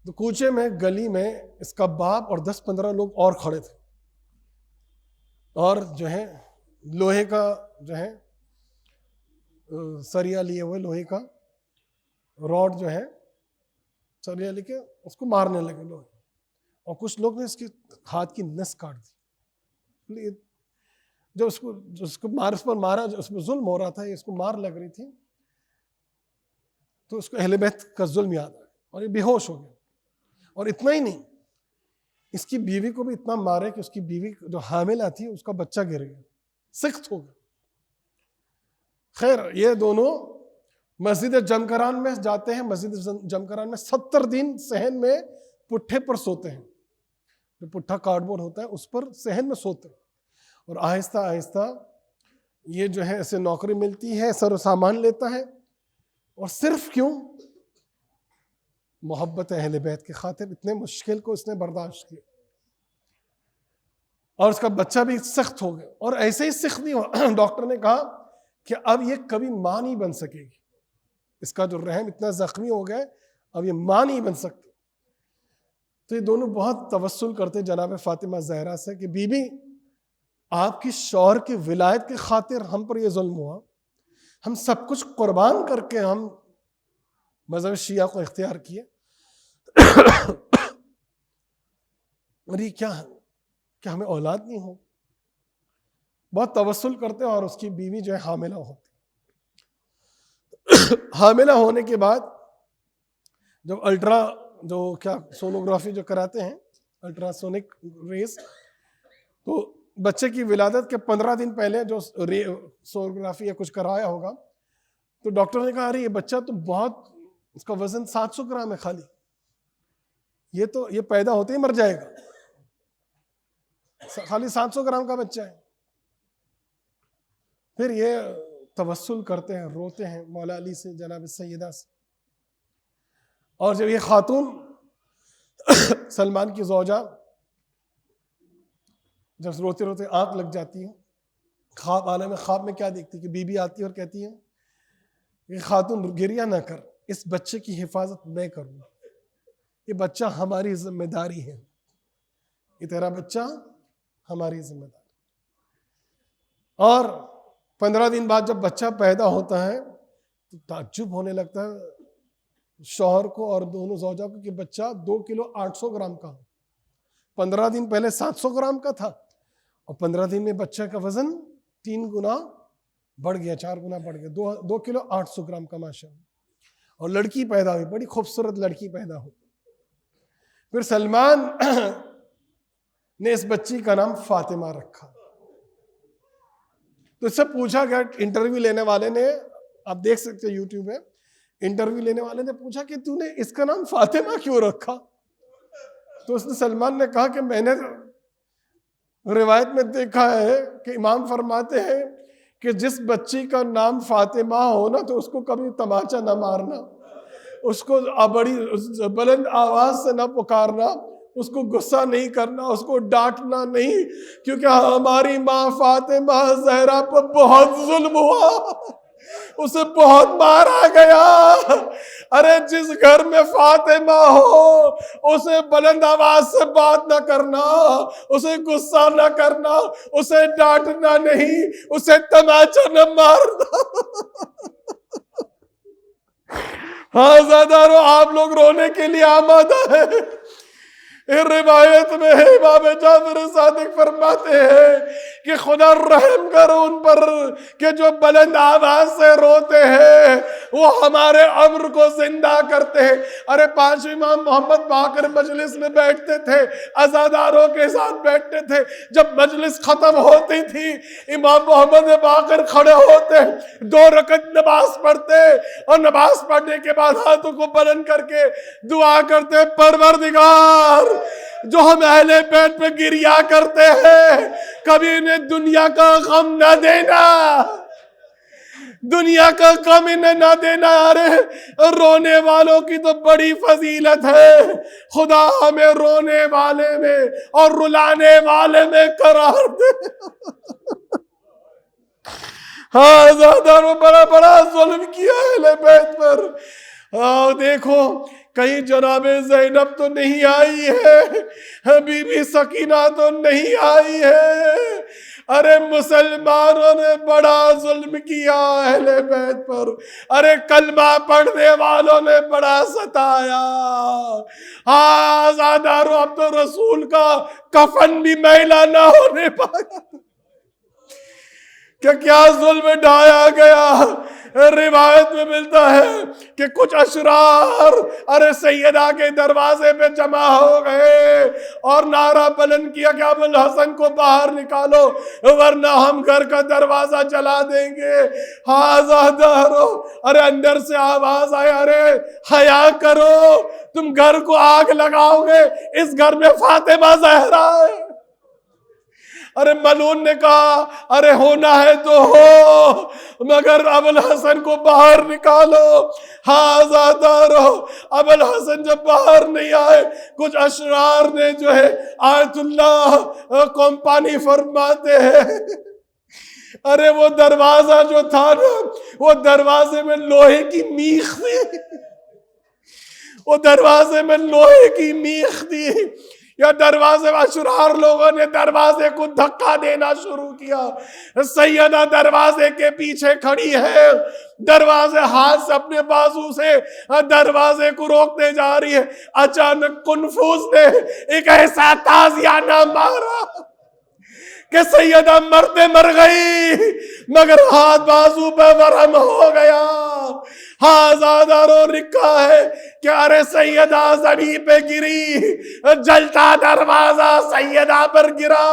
تو کوچے میں گلی میں اس کا باپ اور 10-15 لوگ اور کھڑے تھے، اور جو ہے لوہے کا جو ہے سریا لیے ہوئے، لوہے کا راڈ جو ہے سریا لے کے اس کو مارنے لگے لوگ. اور کچھ لوگ نے اس کے ہاتھ کی نس کاٹ دی. جو اس کو اس پر مارا، جو اس میں ظلم ہو رہا تھا، اس کو مار لگ رہی تھی، تو اس کو اہل بیت کا ظلم یاد آیا اور یہ بے ہوش ہو گیا. اور اتنا ہی نہیں، اس کی بیوی کو بھی اتنا مارے کہ اس کی بیوی جو حاملہ تھی اس کا بچہ گر گیا، سخت ہو گیا. خیر یہ دونوں مسجد جمکران میں جاتے ہیں. مسجد جمکران میں 70 دن صحن میں پٹھے پر سوتے ہیں، جو پٹھا کارڈ بورڈ ہوتا ہے اس پر صحن میں سوتے ہیں. اور آہستہ آہستہ یہ جو ہے اسے نوکری ملتی ہے، سر و سامان لیتا ہے، اور صرف کیوں؟ محبت اہل بیت کی خاطر اتنے مشکل کو اس نے برداشت کیا. اور اس کا بچہ بھی سخت ہو گیا. اور ایسے ہی سخت نہیں ہوا، ڈاکٹر نے کہا کہ اب یہ کبھی ماں نہیں بن سکے گی، اس کا جو رحم اتنا زخمی ہو گیا اب یہ ماں نہیں بن سکتی. تو یہ دونوں بہت توسل کرتے جناب فاطمہ زہرا سے کہ بی بی آپ کی شوہر کی ولایت کی خاطر ہم پر یہ ظلم ہوا، ہم سب کچھ قربان کر کے ہم مذہب شیعہ کو اختیار کیے، اور یہ کیا ہمیں اولاد نہیں ہو. بہت توسل کرتے ہیں، اور اس کی بیوی جو ہے حاملہ ہوتی. حاملہ ہونے کے بعد جب سونوگرافی جو کراتے ہیں، الٹرا سونک ریز، تو بچے کی ولادت کے 15 دن پہلے جو سونوگرافی یا کچھ کرایا ہوگا، تو ڈاکٹر نے کہا ارے یہ بچہ تو بہت، اس کا وزن 700 گرام ہے خالی، یہ پیدا ہوتے ہی مر جائے گا، خالی 700 گرام کا بچہ ہے. پھر یہ توسل کرتے ہیں، روتے ہیں مولا علی سے، جناب سیدہ سے. اور جب یہ خاتون سلمان کی زوجہ جب روتے روتے آنکھ لگ جاتی ہے، خواب عالم خواب میں کیا دیکھتی کہ بی بی آتی ہے اور کہتی ہے کہ خاتون گریہ نہ کر، اس بچے کی حفاظت میں کروں گا، یہ بچہ ہماری ذمہ داری ہے، یہ تیرا بچہ ہماری ذمہ داری. اور 15 دن بعد جب بچہ پیدا ہوتا ہے تو تعجب ہونے لگتا ہے شوہر کو اور دونوں زوجہ کو کہ بچہ 2 کلو 800 گرام کا ہو. 15 دن پہلے 700 گرام کا تھا، اور 15 دن میں بچہ کا وزن 3 گنا بڑھ گیا، 4 گنا بڑھ گیا، 2 کلو 800 گرام کا ماشاءاللہ. اور لڑکی پیدا ہوئی، بڑی خوبصورت لڑکی پیدا ہوئی. پھر سلمان نے اس بچی کا نام فاطمہ رکھا. تو اس سے پوچھا گیا، انٹرویو لینے والے نے، آپ دیکھ سکتے ہیں یوٹیوب میں، انٹرویو لینے والے نے پوچھا کہ تو نے اس کا نام فاطمہ کیوں رکھا؟ تو اس نے سلمان نے کہا کہ میں نے روایت میں دیکھا ہے کہ امام فرماتے ہیں کہ جس بچی کا نام فاطمہ ہو نا تو اس کو کبھی تماچا نہ مارنا، اس کو بڑی بلند آواز سے نہ پکارنا، اس کو غصہ نہیں کرنا، اس کو ڈانٹنا نہیں، کیونکہ ہماری ماں فاطمہ زہرا پر بہت ظلم ہوا، اسے بہت مارا گیا. ارے جس گھر میں فاطمہ ہو اسے بلند آواز سے بات نہ کرنا، اسے غصہ نہ کرنا، اسے ڈانٹنا نہیں، اسے تماچا نہ مارنا. ہاں زادارو، آپ لوگ رونے کے لیے آمادہ ہے. روایت میں ہے امام جعفر صادق فرماتے ہیں کہ خدا رحم کرو ان پر کہ جو بلند آواز سے روتے ہیں وہ ہمارے امر کو زندہ کرتے ہیں. ارے 5 امام محمد باقر مجلس میں بیٹھتے تھے، عزاداروں کے ساتھ بیٹھتے تھے. جب مجلس ختم ہوتی تھی امام محمد باقر کھڑے ہوتے، 2 رکعت نماز پڑھتے، اور نماز پڑھنے کے بعد ہاتھوں کو بلند کر کے دعا کرتے، پروردگار جو ہم اہل بیت پہ گریہ کرتے ہیں کبھی انہیں دنیا کا غم نہ دینا، دنیا کا غم انہیں نہ دینا. ارے رونے والوں کی تو بڑی فضیلت ہے، خدا ہمیں رونے والے میں اور رلانے والے میں قرار دے. ہاں زیادہ بڑا بڑا ظلم کیا اہل بیت پر. دیکھو کہیں جناب زینب تو نہیں آئی ہے، بی بی سکینہ تو نہیں آئی ہے. ارے مسلمانوں نے بڑا ظلم کیا اہل بیت پر. ارے کلمہ پڑھنے والوں نے بڑا ستایا. ہاں زادارو، اب تو رسول کا کفن بھی میلا نہ ہونے پایا کہ کیا ظلم ڈھایا گیا. روایت میں ملتا ہے کہ کچھ اشرار ارے سیدہ کے دروازے پہ جمع ہو گئے اور نعرہ بلند کیا کہ ابو الحسن کو باہر نکالو ورنہ ہم گھر کا دروازہ جلا دیں گے. ہاں ارے اندر سے آواز آیا، ارے حیا کرو، تم گھر کو آگ لگاؤ گے، اس گھر میں فاطمہ زہرا ہے. ارے ملعون نے کہا ارے ہونا ہے تو ہو مگر ابو الحسن کو باہر نکالو. ہاں زادارو، ابو الحسن جب باہر نہیں آئے کچھ اشرار نے جو ہے آیت اللہ کمپانی فرماتے ہیں ارے وہ دروازہ جو تھا نا، وہ دروازے میں لوہے کی میخ تھی، وہ دروازے میں لوہے کی میخ تھی، یا دروازے میں اشرار لوگوں نے دروازے کو دھکا دینا شروع کیا۔ سیدہ دروازے کے پیچھے کھڑی ہے، دروازے ہاتھ سے اپنے بازو سے دروازے کو روکنے جا رہی ہے۔ اچانک کنفوز نے ایک ایسا تازیانہ مارا کہ سیدہ مرتے مر گئی، مگر ہاتھ بازو پہ ورم ہو گیا۔ ہاں زیادہ رو رکھا ہے کہ ارے سیدہ زمین پہ گری، جلتا دروازہ سیدہ پر گرا۔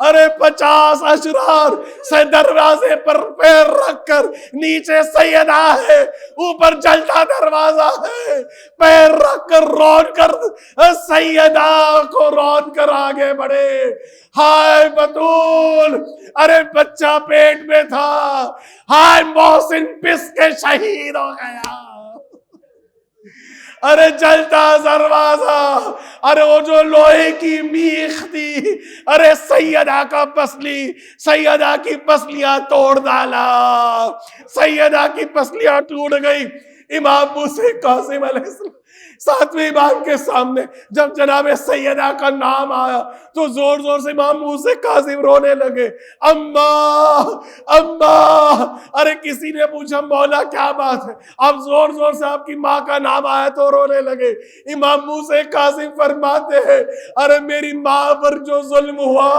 ارے 50 اشرار سے دروازے پر پیر رکھ کر، نیچے سیدہ ہے، اوپر جلتا دروازہ ہے، پیر رکھ کر رون کر سیدہ کو رون کر آگے بڑھے۔ ہائے بطول، ارے بچہ پیٹ میں تھا، ہائے محسن پس کے شہید ہو گیا۔ ارے جلتا دروازہ، ارے وہ جو لوہے کی میخ تھی، ارے سیدہ کا پسلی، سیدہ کی پسلیاں توڑ ڈالا، سیدہ کی پسلیاں ٹوٹ گئی۔ امام موسیٰ کاظم علیہ السلام 7ویں امام کے سامنے جب جناب سیدہ کا نام آیا تو زور زور سے امام موسیٰ کاظم رونے لگے۔ اماں اماں، ارے کسی نے پوچھا مولا کیا بات ہے؟ اب زور زور سے آپ کی ماں کا نام آیا تو رونے لگے۔ امام موسیٰ کاظم فرماتے ہیں ارے میری ماں پر جو ظلم ہوا،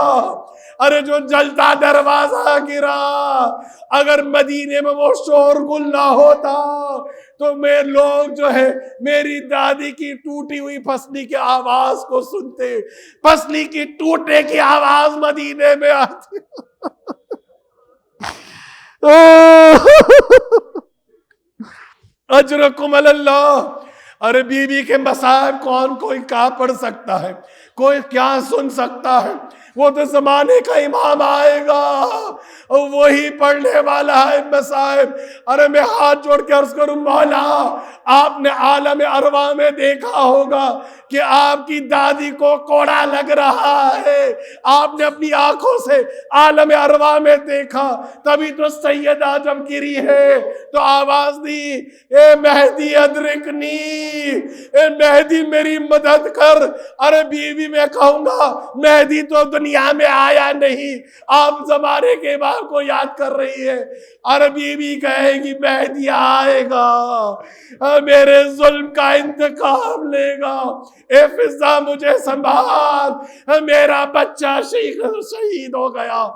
ارے جو جلتا دروازہ گرا، اگر مدینے میں وہ شور گل نہ ہوتا تو میں لوگ جو ہے میری دادی کی ٹوٹی ہوئی پسلی کی آواز کو سنتے، پسلی کی ٹوٹنے کی آواز مدینے میں آتی۔ اجرکم اللہ۔ ارے بی بی کے مسائب کون کوئی کیا پڑھ سکتا ہے، کوئی کیا سن سکتا ہے؟ وہ تو زمانے کا امام آئے گا، وہی پڑھنے والا ہے مسائب۔ ارے میں ہاتھ جوڑ کے عرض کروں مولا، آپ نے عالم ارواح میں دیکھا ہوگا کہ آپ کی دادی کو کوڑا لگ رہا ہے، آپ نے اپنی آنکھوں سے عالم ارواح میں دیکھا، تبھی تو سیدہ جب گری ہے تو آواز دی اے مہدی ادرکنی، اے مہدی میری مدد کر۔ ارے بیوی میں کہوں گا مہدی تو دنیا میں آیا نہیں، آپ زمانے کے باپ کو یاد کر رہی ہے۔ ارے بیوی کہے گی مہدی آئے گا، میرے ظلم کا انتقام لے گا، اے فضا مجھے سنبھال، میرا بچہ شہید ہو گیا،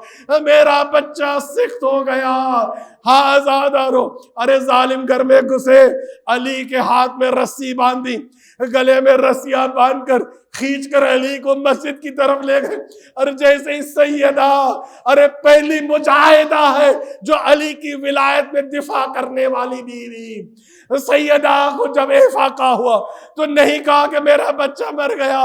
میرا بچہ سخت ہو گیا۔ ہاں زیادہ رو۔ ارے ظالم گھر میں گھسے، علی کے ہاتھ میں رسی باندھی، گلے میں رسیاں باندھ کر کھینچ کر علی کو مسجد کی طرف لے گئے۔ اور جیسے ہی سیدہ، ارے پہلی مجاہدہ ہے جو علی کی ولایت میں دفاع کرنے والی بیوی، سیدہ کو جب افاقہ ہوا تو نہیں کہا کہ میرا بچہ مر گیا،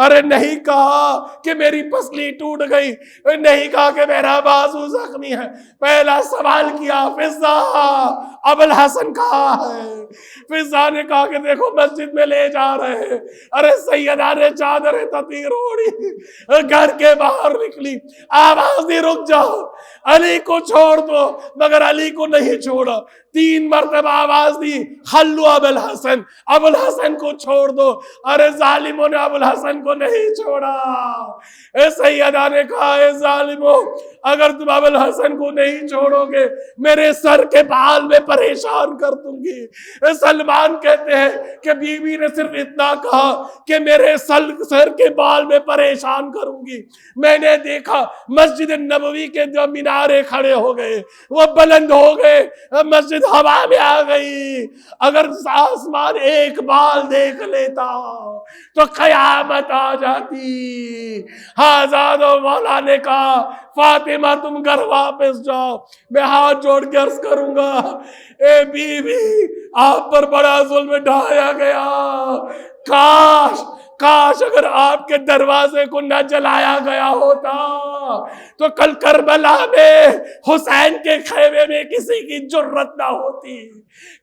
ارے نہیں کہا کہ میری پسلی ٹوٹ گئی، نہیں کہا کہ میرا بازو زخمی ہے، پہلا سوال کیا فضا ابو الحسن کہاں ہے؟ فضا نے کہا کہ دیکھو مسجد میں لے جا رہے ہیں۔ ارے سیدہ نے چادریں تطیر اوڑھی، گھر کے باہر نکلی، آواز دی رک جاؤ، علی کو چھوڑ دو، مگر علی کو نہیں چھوڑا۔ 3 مرتبہ آواز دی خلو ابو الحسن، ابو الحسن کو چھوڑ دو۔ ارے ظالموں نے ابو الحسن کو نہیں چھوڑا۔ اے سیدہ نے کہا اے ظالموں، اگر تم ابو الحسن کو نہیں چھوڑو گے میرے سر کے بال میں پریشان کر دوں گی۔ سلمان کہتے ہیں کہ بیوی نے صرف اتنا کہا کہ میرے سر کے بال میں پریشان کروں گی، میں نے دیکھا مسجد نبوی کے جو مینارے کھڑے ہو گئے وہ بلند ہو گئے، مسجد ہوا میں آ گئی۔ اگر آسمان ایک بال دیکھ لیتا تو قیامت آ جاتی۔ حضرت مولا نے کہا فاطمہ تم گھر واپس جاؤ، میں ہاتھ جوڑ کے عرض کروں گا اے بیوی آپ پر بڑا ظلم ڈھایا گیا، کاش اگر آپ کے دروازے کو نہ جلایا گیا ہوتا تو کل کربلا میں حسین کے خیمے میں کسی کی جرت نہ ہوتی،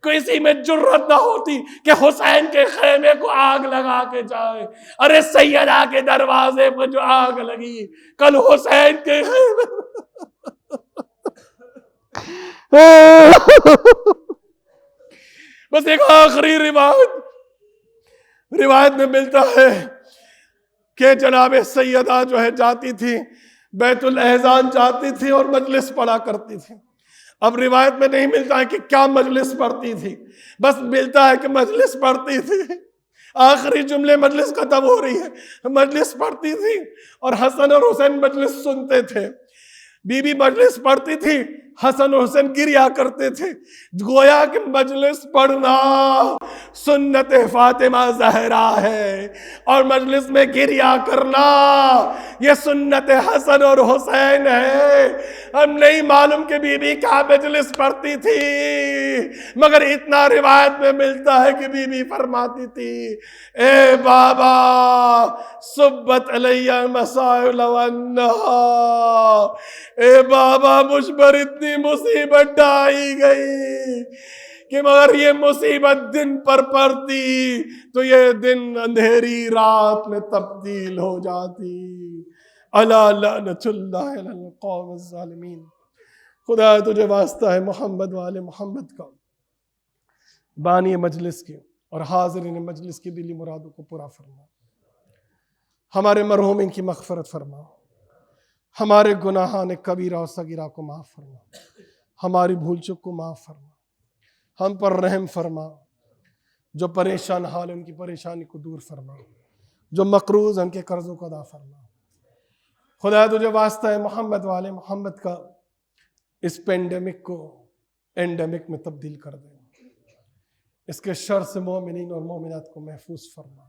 کسی میں جرت نہ ہوتی کہ حسین کے خیمے کو آگ لگا کے جائے۔ ارے سیدہ کے دروازے پر جو آگ لگی کل حسین کے خیمے بس ایک آخری روایت میں ملتا ہے کہ جناب سیدہ جو ہے جاتی تھی بیت الاحزان جاتی تھی اور مجلس پڑھا کرتی تھی. اب روایت میں نہیں ملتا ہے کہ کیا مجلس پڑھتی تھی، بس ملتا ہے کہ مجلس پڑھتی تھی. آخری جملے مجلس ختم ہو رہی ہے، مجلس پڑھتی تھی اور حسن اور حسین مجلس سنتے تھے. بی بی مجلس پڑھتی تھی، حسن و حسین گریا کرتے تھے. گویا کہ مجلس پڑھنا سنت فاطمہ زہرا ہے اور مجلس میں گریا کرنا یہ سنت حسن اور حسین ہے. ہم نہیں معلوم کہ بی بی کیا مجلس پڑھتی تھی، مگر اتنا روایت میں ملتا ہے کہ بی بی فرماتی تھی اے بابا صبت علیہ مسائل والنہا، اے بابا مجھ پر اتنی مصیبت ڈائی گئی کہ مگر یہ مصیبت دن پر پڑتی تو یہ دن اندھیری رات میں تبدیل ہو جاتی. الا لعنت اللہ علی القوم الظالمین. خدا تجھے واسطہ ہے محمد والے محمد کا، بانی مجلس کی اور حاضرین مجلس کی دلی مرادوں کو پورا فرما. ہمارے مرحومین کی مغفرت فرما، ہمارے گناہان کبیرہ و صغیرہ کو معاف فرما، ہماری بھول چک کو معاف فرما، ہم پر رحم فرما. جو پریشان حال ان کی پریشانی کو دور فرما، جو مقروض ان کے قرضوں کو ادا فرما. خدا تجھے واسطہ ہے محمد والے محمد کا اس پینڈیمک کو اینڈیمک میں تبدیل کر دے. اس کے شر سے مومنین اور مومنات کو محفوظ فرما.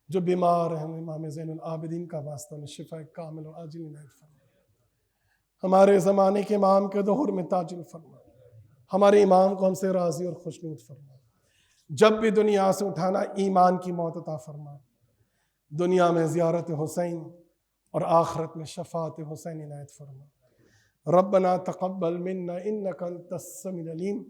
جو بیمار ہیں امام زین العابدین کا واسطہ انہیں شفا کامل و عاجل عنایت فرما. ہمارے زمانے کے امام کے ظہور میں تاجل فرما. ہمارے امام کو ہم سے راضی اور خوشنود فرما. جب بھی دنیا سے اٹھانا ایمان کی موت عطا فرما. دنیا میں زیارت حسین اور آخرت میں شفاعت حسین عنایت فرما. ربنا تقبل منا انک انت السمیع العلیم